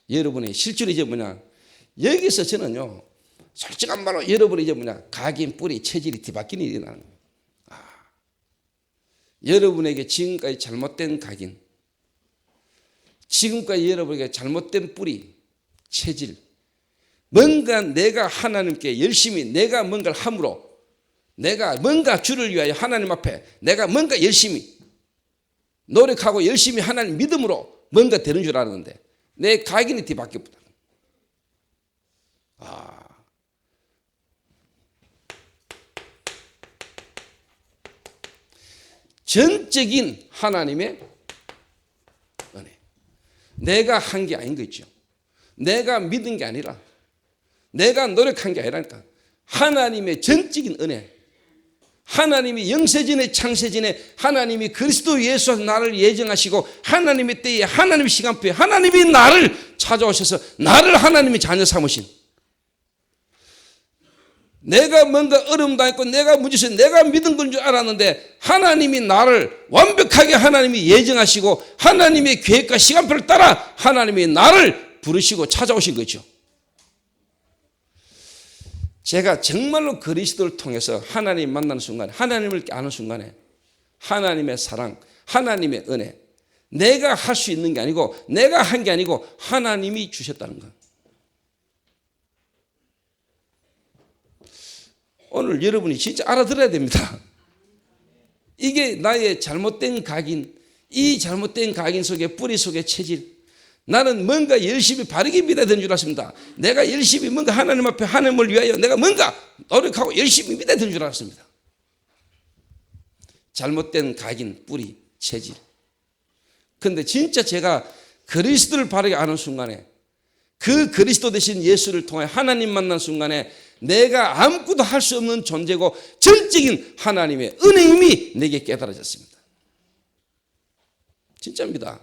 Speaker 1: 여러분의 실제로 이제 뭐냐, 여기서 저는요 솔직한 말로 여러분이 이제 뭐냐, 각인 뿌리 체질이 뒤바뀌는 일이 나는 거예요. 여러분에게 지금까지 잘못된 각인, 지금까지 여러분에게 잘못된 뿌리 체질, 뭔가 내가 하나님께 열심히 내가 뭔가를 함으로 내가 뭔가 주를 위하여 하나님 앞에 내가 뭔가 열심히 노력하고 열심히 하나님 믿음으로 뭔가 되는 줄 알았는데 내 각인이 뒤바뀌었다. 전적인 하나님의 은혜. 내가 한 게 아닌 거 있죠. 내가 믿은 게 아니라 내가 노력한 게 아니라니까. 하나님의 전적인 은혜. 하나님이 영세전에 창세전에 하나님이 그리스도 예수 나를 예정하시고 하나님의 때에 하나님의 시간표에 하나님이 나를 찾아오셔서 나를 하나님의 자녀 삼으신, 내가 뭔가 어려움 당했고 내가 문제서 내가 믿은 건 줄 알았는데 하나님이 나를 완벽하게 하나님이 예정하시고 하나님의 계획과 시간표를 따라 하나님이 나를 부르시고 찾아오신 거죠. 제가 정말로 그리스도를 통해서 하나님 만나는 순간에 하나님을 아는 순간에 하나님의 사랑, 하나님의 은혜, 내가 할 수 있는 게 아니고 내가 한 게 아니고 하나님이 주셨다는 거. 오늘 여러분이 진짜 알아들어야 됩니다. 이게 나의 잘못된 각인, 이 잘못된 각인 속에 뿌리 속에 체질. 나는 뭔가 열심히 바르게 믿어야 되는 줄 알았습니다. 내가 열심히 뭔가 하나님 앞에 하나님을 위하여 내가 뭔가 노력하고 열심히 믿어야 되는 줄 알았습니다. 잘못된 각인, 뿌리, 체질. 그런데 진짜 제가 그리스도를 바르게 아는 순간에 그 그리스도 되신 예수를 통해 하나님 만난 순간에 내가 아무것도 할 수 없는 존재고 전적인 하나님의 은혜임이 내게 깨달아졌습니다. 진짜입니다.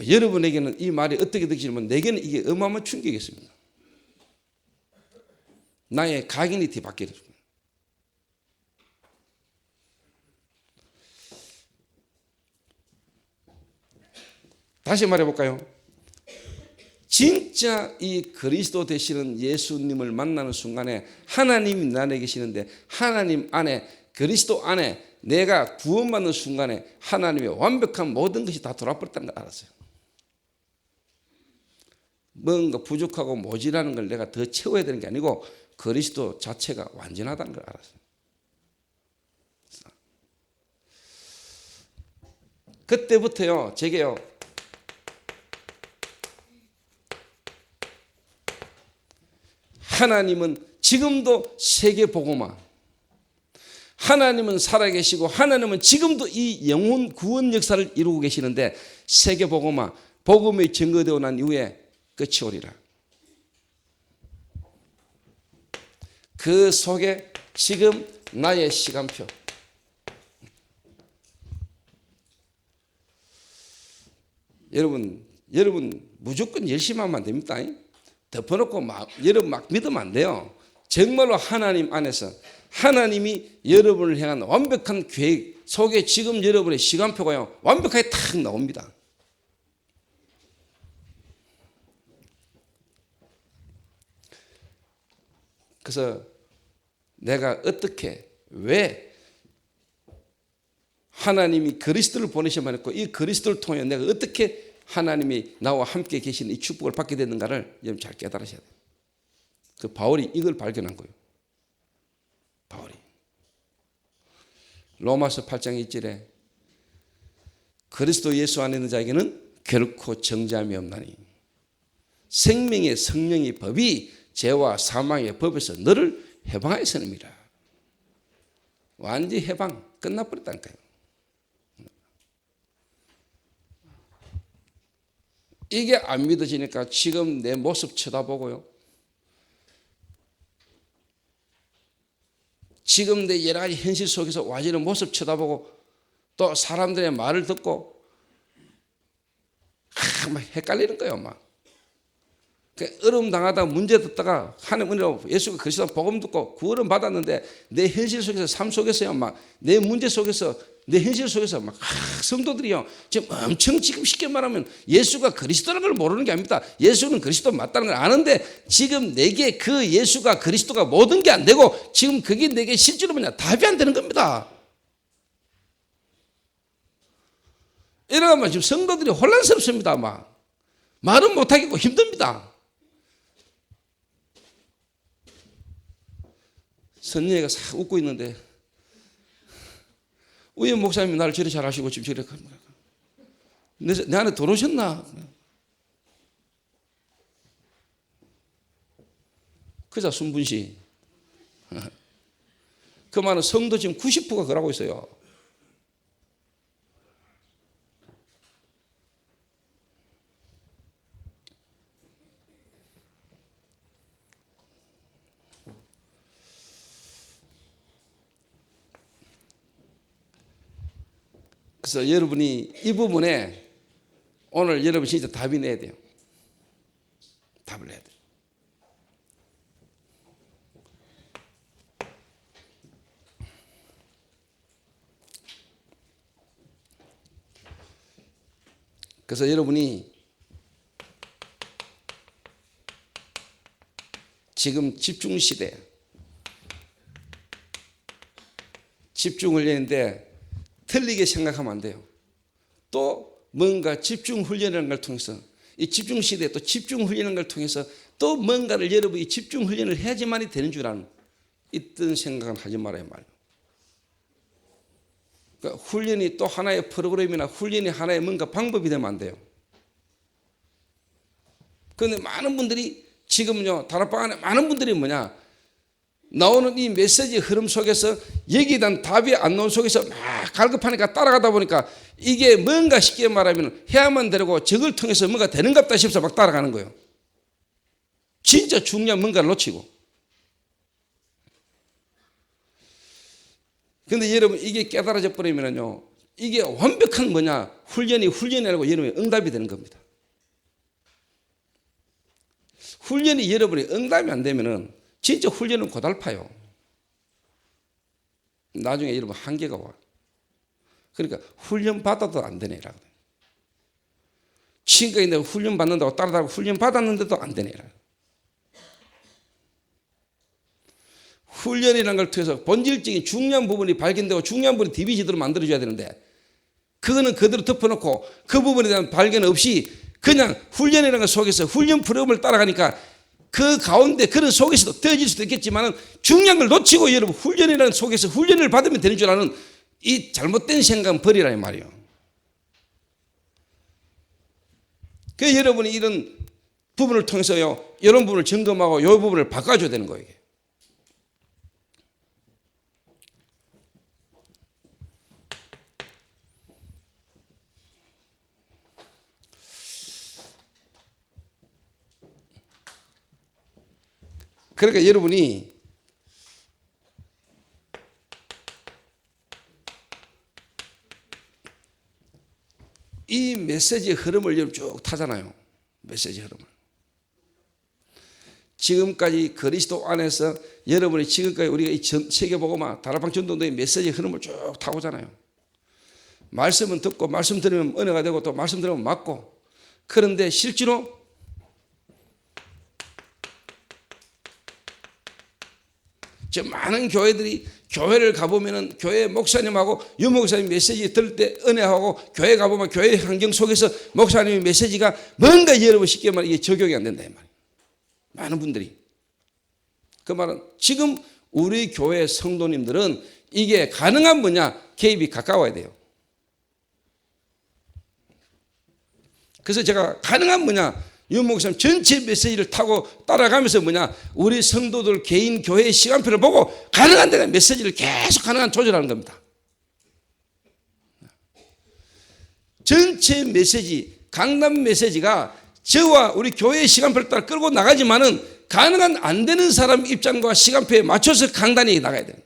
Speaker 1: 여러분에게는 이 말이 어떻게 느끼시면 내게는 이게 어마어마한 충격이었습니다. 나의 각인이 뒤바뀌었습니다. 다시 말해볼까요? 진짜 이 그리스도 되시는 예수님을 만나는 순간에 하나님이 내 안에 계시는데 하나님 안에 그리스도 안에 내가 구원받는 순간에 하나님의 완벽한 모든 것이 다 돌아버렸다는 걸 알았어요. 뭔가 부족하고 모자라는 걸 내가 더 채워야 되는 게 아니고 그리스도 자체가 완전하다는 걸 알았어요. 그때부터요, 제게요, 하나님은 지금도 세계복음화, 하나님은 살아계시고 하나님은 지금도 이 영혼 구원 역사를 이루고 계시는데 세계복음화, 복음이 증거되어 난 이후에 끝이 오리라. 그 속에 지금 나의 시간표, 여러분 무조건 열심히 하면 안 됩니다. 덮어놓고 여러분 막 믿으면 안 돼요. 정말로 하나님 안에서 하나님이 여러분을 향한 완벽한 계획 속에 지금 여러분의 시간표가요 완벽하게 탁 나옵니다. 그래서 내가 어떻게 왜 하나님이 그리스도를 보내셔만 했고 이 그리스도를 통해 내가 어떻게 하나님이 나와 함께 계시는 이 축복을 받게 됐는가를 여러분 잘 깨달으셔야 돼요. 그 바울이 이걸 발견한 거예요. 바울이 로마서 8장 1절에 그리스도 예수 안에 있는 자에게는 결코 정죄함이 없나니 생명의 성령의 법이 죄와 사망의 법에서 너를 해방하였으니라. 완전히 해방 끝나버렸다니까요. 이게 안 믿어지니까 지금 내 모습 쳐다보고요, 지금 내 여러 가지 현실 속에서 와지는 모습 쳐다보고 또 사람들의 말을 듣고 막 헷갈리는 거예요. 막 어려움 당하다가 문제 듣다가 하나님 은혜로 예수가 그리스도 복음 듣고 구원을 받았는데 내 현실 속에서 삶 속에서요 막 내 문제 속에서 내 현실 속에서 막 성도들이요 지금 엄청 지금 쉽게 말하면 예수가 그리스도라는 걸 모르는 게 아닙니다. 예수는 그리스도 맞다는 걸 아는데 지금 내게 그 예수가 그리스도가 모든 게 안 되고 지금 그게 내게 실제로 뭐냐 답이 안 되는 겁니다. 이러면 지금 성도들이 혼란스럽습니다. 아마 말은 못하겠고 힘듭니다. 선녀가 싹 웃고 있는데 우연 목사님이 나를 저리 잘하시고 지금 저리 내 안에 들어오셨나? 그자 순분시. 그 말은 성도 지금 90%가 그러고 있어요. 그래서 여러분이 이 부분에 오늘 여러분 진짜 답이 내야 돼요. 답을 내야 돼요. 그래서 여러분이 지금 집중 시대, 집중을 했는데 틀리게 생각하면 안 돼요. 또 뭔가 집중 훈련이라는 걸 통해서 이 집중 시대에 또 집중 훈련이라는 걸 통해서 또 뭔가를 여러분이 집중 훈련을 해야지만이 되는 줄 아는 이런 생각은 하지 말아요 말이에요. 그러니까 훈련이 또 하나의 프로그램이나 훈련이 하나의 뭔가 방법이 되면 안 돼요. 그런데 많은 분들이 지금요 다락방 안에 많은 분들이 뭐냐 나오는 이 메시지 흐름 속에서 여기에 대한 답이 안 나온 속에서 막 갈급하니까 따라가다 보니까 이게 뭔가 쉽게 말하면 해야만 되고 저걸 통해서 뭔가 되는가 보다 싶어서 막 따라가는 거예요. 진짜 중요한 뭔가를 놓치고. 그런데 여러분 이게 깨달아져 버리면요 이게 완벽한 뭐냐 훈련이 아니고 여러분의 응답이 되는 겁니다. 훈련이 여러분이 응답이 안 되면은 진짜 훈련은 고달파요. 나중에 여러분 한계가 와. 그러니까 훈련 받아도 안 되네라. 지금까지 내가 훈련 받는다고 따라다니고 훈련 받았는데도 안 되네라. 훈련이라는 걸 통해서 본질적인 중요한 부분이 발견되고 중요한 부분이 디비지드로 만들어줘야 되는데 그거는 그대로 덮어놓고 그 부분에 대한 발견 없이 그냥 훈련이라는 것 속에서 훈련 프로그램을 따라가니까 그 가운데 그런 속에서도 떠질 수도 있겠지만 중요한 걸 놓치고 여러분 훈련이라는 속에서 훈련을 받으면 되는 줄 아는 이 잘못된 생각은 버리라는 말이에요. 그래서 여러분이 이런 부분을 통해서요 이런 부분을 점검하고 이 부분을 바꿔줘야 되는 거예요. 그러니까 여러분이 이 메시지의 흐름을 여러분 쭉 타잖아요. 메시지 흐름을. 지금까지 그리스도 안에서 여러분이 지금까지 우리가 이 세계복음화 다락방 전도의 메시지 흐름을 쭉 타고잖아요. 말씀은 듣고 말씀 들으면 은혜가 되고 또 말씀 들으면 맞고 그런데 실제로 저 많은 교회들이 교회를 가보면은 교회 목사님하고 유 목사님 메시지 들을 때 은혜하고 교회 가보면 교회 환경 속에서 목사님의 메시지가 뭔가 여러분 쉽게 말하면 이게 적용이 안 된다 이 말이에요. 많은 분들이 그 말은 지금 우리 교회 성도님들은 이게 가능한 뭐냐 개입이 가까워야 돼요. 그래서 제가 가능한 뭐냐 유 목사님 전체 메시지를 타고 따라가면서 뭐냐 우리 성도들 개인 교회의 시간표를 보고 가능한 데가 메시지를 계속 가능한 조절하는 겁니다. 전체 메시지 강단 메시지가 저와 우리 교회의 시간표를 따라 끌고 나가지만은 가능한 안 되는 사람 입장과 시간표에 맞춰서 강단이 나가야 돼요.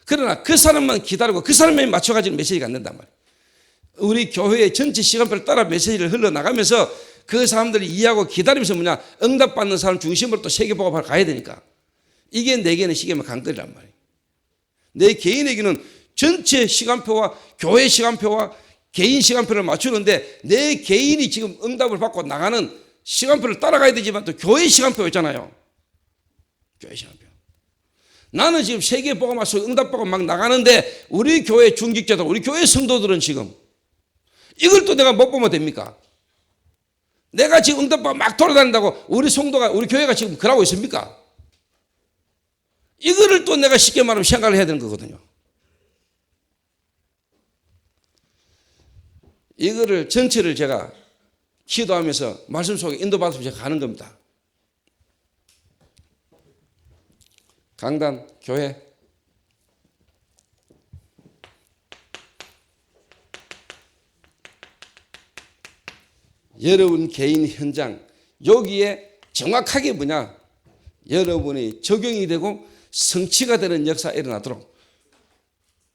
Speaker 1: 그러나 그 사람만 기다리고 그 사람에 맞춰가지고 메시지가 안 된단 말이에요. 우리 교회의 전체 시간표를 따라 메시지를 흘러나가면서 그 사람들이 이해하고 기다리면서 뭐냐 응답받는 사람 중심으로 또 세계복음화를 가야 되니까 이게 내게는 시계면 강거리란 말이에요. 내 개인에게는 전체 시간표와 교회 시간표와 개인 시간표를 맞추는데 내 개인이 지금 응답을 받고 나가는 시간표를 따라가야 되지만 또 교회 시간표 있잖아요. 교회 시간표. 나는 지금 세계복음화 속 응답받고 막 나가는데 우리 교회 중직자들 우리 교회 성도들은 지금 이걸 또 내가 못 보면 됩니까? 내가 지금 응답받고 막 돌아다닌다고 우리 성도가, 우리 교회가 지금 그러고 있습니까? 이거를 또 내가 쉽게 말하면 생각을 해야 되는 거거든요. 이거를 전체를 제가 기도하면서 말씀 속에 인도받아서 제가 가는 겁니다. 강단, 교회. 여러분 개인 현장, 여기에 정확하게 뭐냐? 여러분이 적용이 되고 성취가 되는 역사가 일어나도록,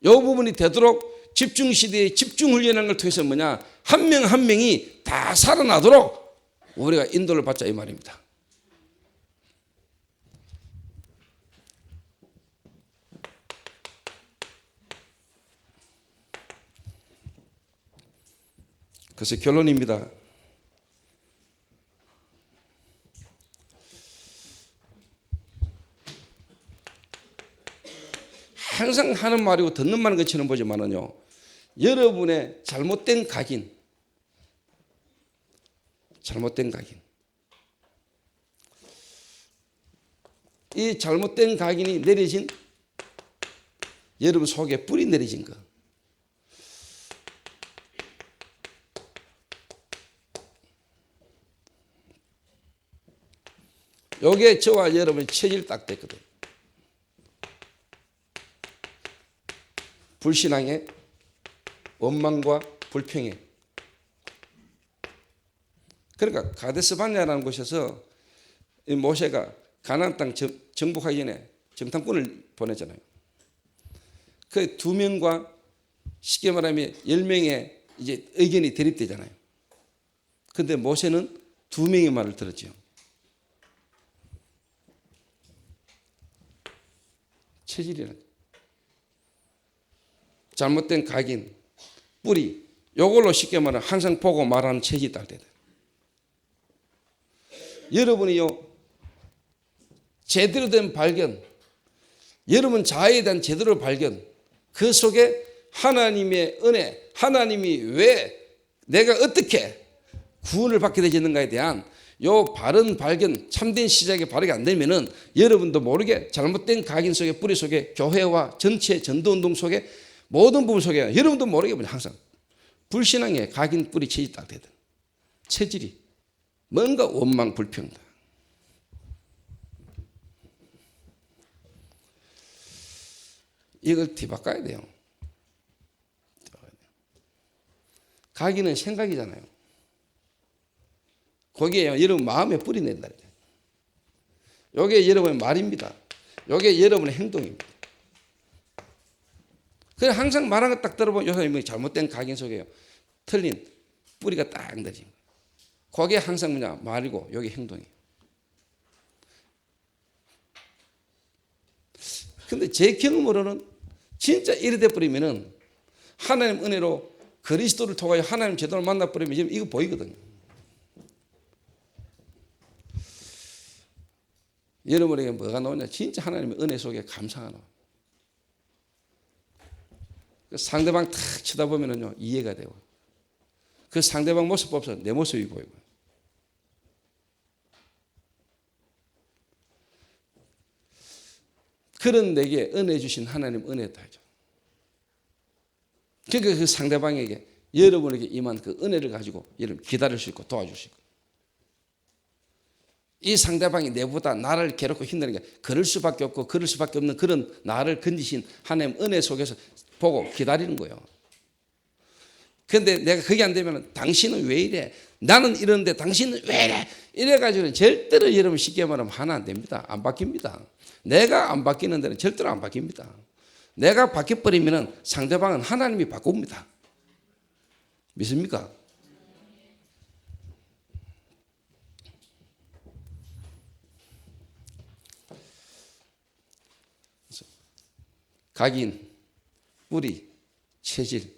Speaker 1: 이 부분이 되도록 집중시대의 집중훈련하는 걸 통해서 뭐냐? 한 명 한 명이 다 살아나도록 우리가 인도를 받자 이 말입니다. 그래서 결론입니다. 항상 하는 말이고 듣는 말인 것처럼 보지만은요, 여러분의 잘못된 각인, 이 잘못된 각인이 내려진, 여러분 속에 뿌리 내려진 거, 요게 저와 여러분의 체질 딱 됐거든. 불신앙의 원망과 불평에. 그러니까 가데스 바네아라는 곳에서 이 모세가 가나안 땅 정복하기 전에 정탐꾼을 보내잖아요. 그 두 명과 쉽게 말하면 10명의 이제 의견이 대립되잖아요. 근데 모세는 두 명의 말을 들었죠. 체질이라는 거예요. 잘못된 각인, 뿌리, 요걸로 쉽게 말하면 항상 보고 말하는 체질이 딱 되다. 여러분이요, 제대로 된 발견, 여러분 자아에 대한 제대로 발견, 그 속에 하나님의 은혜, 하나님이 왜 내가 어떻게 구원을 받게 되었는가에 대한 요 바른 발견, 참된 시작이 바르게 안 되면은 여러분도 모르게 잘못된 각인 속에, 뿌리 속에, 교회와 전체 전도운동 속에 모든 부분 속에 여러분도 모르게 항상 불신앙의 각인 뿌리 체질이 딱 되든, 체질이 뭔가 원망 불평다. 이걸 뒤바꿔야 돼요. 각인은 생각이잖아요. 거기에 여러분 마음에 뿌리 낸다. 이게 여러분의 말입니다. 이게 여러분의 행동입니다. 그래 항상 말하는 거 딱 들어보면 이 사람이 잘못된 각인 속에요, 틀린 뿌리가 딱 내지. 거기에 항상 뭐냐? 말이고 여기 행동이에요. 근데 제 경험으로는 진짜 이래 돼버리면은 하나님 은혜로 그리스도를 통하여 하나님 제대로 만나버리면 지금 이거 보이거든요. 여러분에게 뭐가 나오냐? 진짜 하나님의 은혜 속에 감사가 나와요. 상대방 탁 쳐다보면은요, 이해가 되고, 그 상대방 모습 보면서 내 모습이 보이고. 그런 내게 은혜 주신 하나님 은혜다죠. 그러니까 그 상대방에게, 여러분에게 임한 그 은혜를 가지고 여러분 기다릴 수 있고 도와줄 수 있고, 이 상대방이 내보다 나를 괴롭고 힘드는 게 그럴 수밖에 없고 그럴 수밖에 없는 그런 나를 건지신 하나님 은혜 속에서 보고 기다리는 거예요. 그런데 내가 그게 안 되면 당신은 왜 이래? 나는 이러는데 당신은 왜 이래? 이래가지고는 절대로 여러분 쉽게 말하면 하나 안 됩니다. 안 바뀝니다. 내가 안 바뀌는 데는 절대로 안 바뀝니다. 내가 바뀌어버리면 상대방은 하나님이 바꿉니다. 믿습니까? 각인, 뿌리, 체질,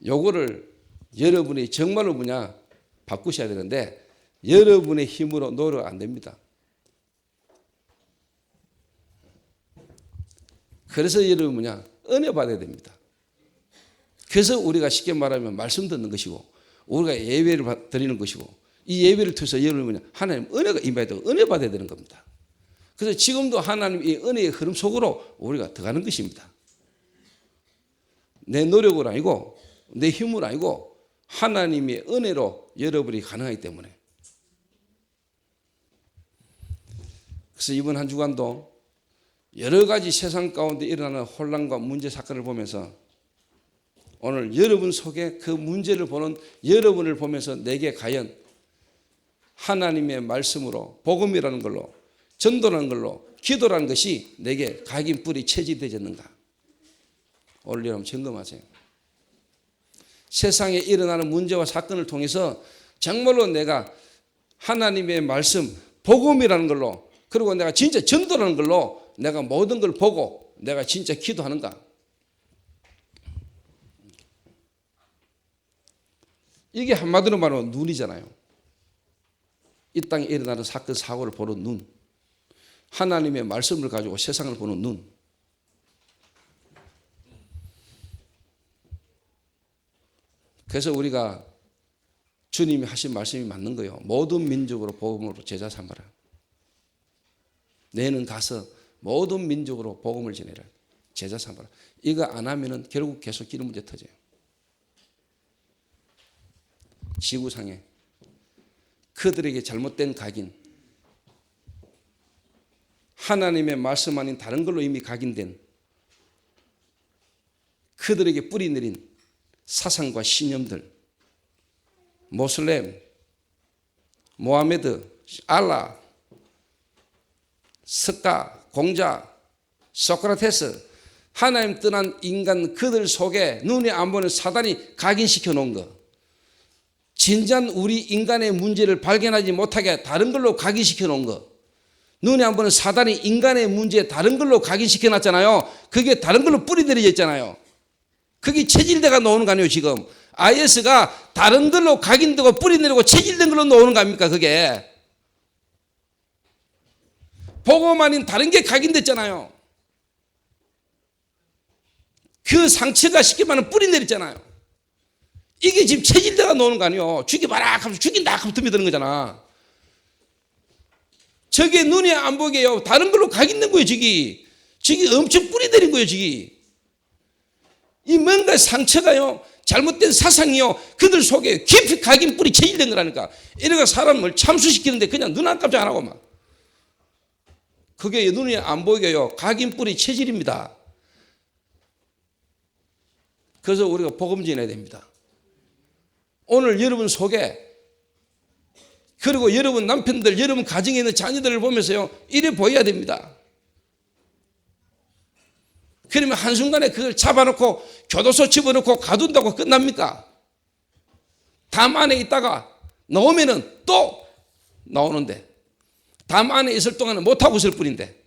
Speaker 1: 요거를 여러분이 정말로 뭐냐 바꾸셔야 되는데 여러분의 힘으로 노력 안 됩니다. 그래서 여러분 뭐냐 은혜 받아야 됩니다. 그래서 우리가 쉽게 말하면 말씀 듣는 것이고 우리가 예배를 드리는 것이고 이 예배를 통해서 여러분은 하나님 은혜가 임해야 되고 은혜 받아야 되는 겁니다. 그래서 지금도 하나님 이 은혜의 흐름 속으로 우리가 들어가는 것입니다. 내 노력은 아니고 내 힘은 아니고 하나님의 은혜로 여러분이 가능하기 때문에. 그래서 이번 한 주간도 여러 가지 세상 가운데 일어나는 혼란과 문제 사건을 보면서 오늘 여러분 속에 그 문제를 보는 여러분을 보면서 내게 과연 하나님의 말씀으로 복음이라는 걸로 전도라는 걸로 기도라는 것이 내게 각인 뿌리 체질되졌는가? 오늘 여러분 점검하세요. 세상에 일어나는 문제와 사건을 통해서 정말로 내가 하나님의 말씀 복음이라는 걸로 그리고 내가 진짜 전도라는 걸로 내가 모든 걸 보고 내가 진짜 기도하는가? 이게 한마디로 말하면 눈이잖아요. 이 땅에 일어나는 사건 사고를 보는 눈, 하나님의 말씀을 가지고 세상을 보는 눈. 그래서 우리가 주님이 하신 말씀이 맞는 거예요. 모든 민족으로 복음으로 제자 삼아라. 너는 가서 모든 민족으로 복음을 전해라. 제자 삼아라. 이거 안 하면은 결국 계속 기름 문제 터져요. 지구상에 그들에게 잘못된 각인, 하나님의 말씀 아닌 다른 걸로 이미 각인된 그들에게 뿌리 내린 사상과 신념들, 모슬렘, 모하메드, 알라, 석가, 공자, 소크라테스, 하나님 떠난 인간 그들 속에 눈에 안 보는 사단이 각인시켜 놓은 것, 진짠 우리 인간의 문제를 발견하지 못하게 다른 걸로 각인시켜 놓은 것, 눈에 안 보는 사단이 인간의 문제에 다른 걸로 각인시켜 놨잖아요. 그게 다른 걸로 뿌리들여져 있잖아요. 그게 체질대가 나오는 거 아니에요. 지금 IS가 다른 걸로 각인되고 뿌리내리고 체질된 걸로 나오는 거 아닙니까? 그게 복음 아닌 다른 게 각인됐잖아요. 그 상처가 쉽게 말하면 뿌리내렸잖아요. 이게 지금 체질대가 나오는 거 아니에요. 죽여봐라 하면서 죽인다 하면서 덤벼드는 거잖아. 저게 눈에 안 보게요. 다른 걸로 각인된 거예요. 저기 엄청 뿌리내린 거예요. 저기 이 뭔가 상처가요, 잘못된 사상이요, 그들 속에 깊이 각인 뿌리 체질된 거라니까. 이래가 사람을 참수시키는데 그냥 눈 안 깜짝 안 하고 막. 그게 눈에 안 보이게요, 각인 뿌리 체질입니다. 그래서 우리가 복음 전해야 됩니다. 오늘 여러분 속에, 그리고 여러분 남편들, 여러분 가정에 있는 자녀들을 보면서요, 이래 보여야 됩니다. 그러면 한순간에 그걸 잡아놓고 교도소 집어넣고 가둔다고 끝납니까? 담 안에 있다가 나오면은 또 나오는데, 담 안에 있을 동안은 못하고 있을 뿐인데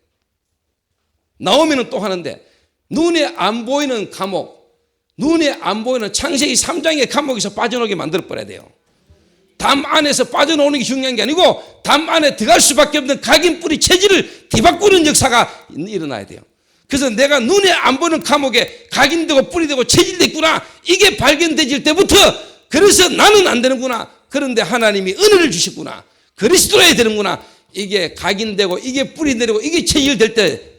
Speaker 1: 나오면은 또 하는데, 눈에 안 보이는 감옥, 눈에 안 보이는 창세기 3장의 감옥에서 빠져나오게 만들어버려야 돼요. 담 안에서 빠져나오는 게 중요한 게 아니고 담 안에 들어갈 수밖에 없는 각인 뿌리 체질을 뒤바꾸는 역사가 일어나야 돼요. 그래서 내가 눈에 안 보는 감옥에 각인되고 뿌리되고 체질됐구나, 이게 발견되질 때부터 그래서 나는 안 되는구나, 그런데 하나님이 은혜를 주셨구나, 그리스도로야 되는구나, 이게 각인되고 이게 뿌리내리고 이게 체질될 때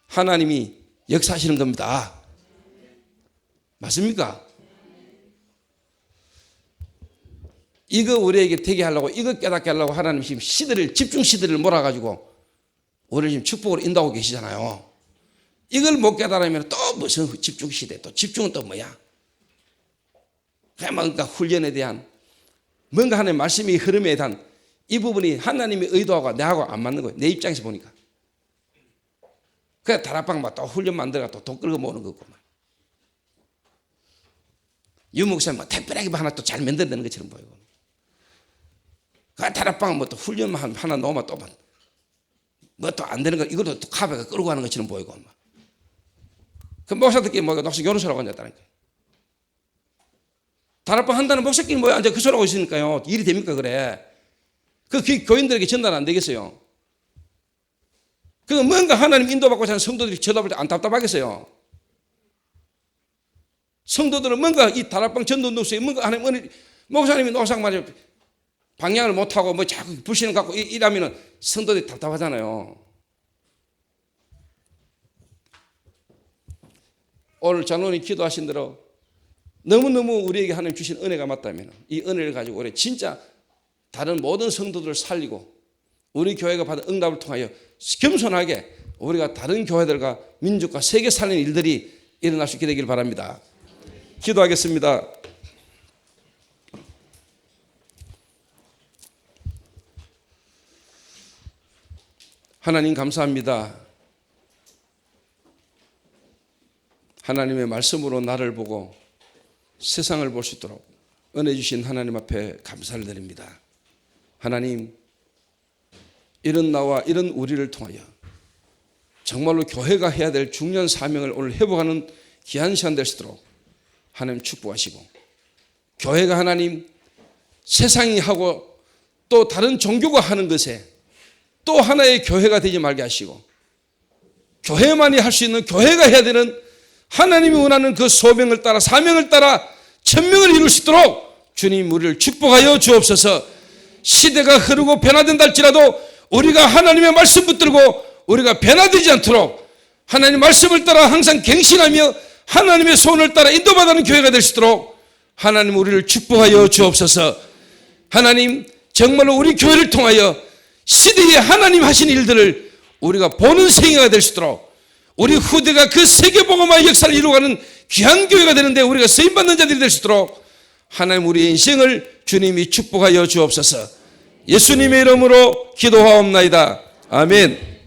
Speaker 1: 하나님이 역사하시는 겁니다. 맞습니까? 이거 우리에게 되게 하려고, 이거 깨닫게 하려고 하나님 지금 시대를, 집중 시대를 몰아가지고 우리를 지금 축복으로 인도하고 계시잖아요. 이걸 못 깨달으면 또 무슨 집중 시대, 또 집중은 또 뭐야? 그냥 뭔가 훈련에 대한, 뭔가 하나님의 말씀의 흐름에 대한 이 부분이 하나님의 의도하고 내하고 안 맞는 거예요. 내 입장에서 보니까. 그래 다락방 막 또 훈련 만들어가 또 돈 끌고 모으는 거고. 유 목사님 뭐 특별하게 하나 또 잘 만들어내는 것처럼 보이고. 그 다락방 뭐 또 훈련 하나 넣으면 또 뭐 또 안 되는 거 이것도 또 카페가 끌고 가는 것처럼 보이고. 그 목사들끼리 뭐 녹색 요런소라고 앉았다는 거예요. 다락방 한다는 목사끼리 뭐 앉아 그 소리하고 있으니까요. 일이 됩니까 그래. 그 교인들에게 전달 안 되겠어요. 그 뭔가 하나님 인도받고 사는 성도들이 쳐다볼 때 안 답답하겠어요. 성도들은 뭔가 이 다락방 전도운동소에 뭔가 하나님 은혜, 목사님이 노상 말이야 방향을 못하고 뭐 자꾸 불신을 갖고 이러면은 성도들이 답답하잖아요. 오늘 장로님 기도하신 대로 너무너무 우리에게 하나님 주신 은혜가 맞다면 이 은혜를 가지고 우리 진짜 다른 모든 성도들을 살리고 우리 교회가 받은 응답을 통하여 겸손하게 우리가 다른 교회들과 민족과 세계 살리는 일들이 일어날 수 있게 되길 바랍니다. 기도하겠습니다. 하나님 감사합니다. 하나님의 말씀으로 나를 보고 세상을 볼 수 있도록 은혜 주신 하나님 앞에 감사를 드립니다. 하나님, 이런 나와 이런 우리를 통하여 정말로 교회가 해야 될 중요한 사명을 오늘 회복하는 귀한 시간 될 수 있도록 하나님 축복하시고, 교회가 하나님 세상이 하고 또 다른 종교가 하는 것에 또 하나의 교회가 되지 말게 하시고, 교회만이 할 수 있는 교회가 해야 되는 하나님이 원하는 그 소명을 따라 사명을 따라 천명을 이룰 수 있도록 주님 우리를 축복하여 주옵소서. 시대가 흐르고 변화된다 할지라도 우리가 하나님의 말씀 붙들고 우리가 변화되지 않도록 하나님의 말씀을 따라 항상 갱신하며 하나님의 손을 따라 인도받는 교회가 될 수 있도록 하나님 우리를 축복하여 주옵소서. 하나님 정말로 우리 교회를 통하여 시대에 하나님 하신 일들을 우리가 보는 생애가 될 수 있도록 우리 후대가 그 세계복음화의 역사를 이루어가는 귀한 교회가 되는데 우리가 쓰임받는 자들이 될 수 있도록 하나님 우리의 인생을 주님이 축복하여 주옵소서. 예수님의 이름으로 기도하옵나이다. 아멘.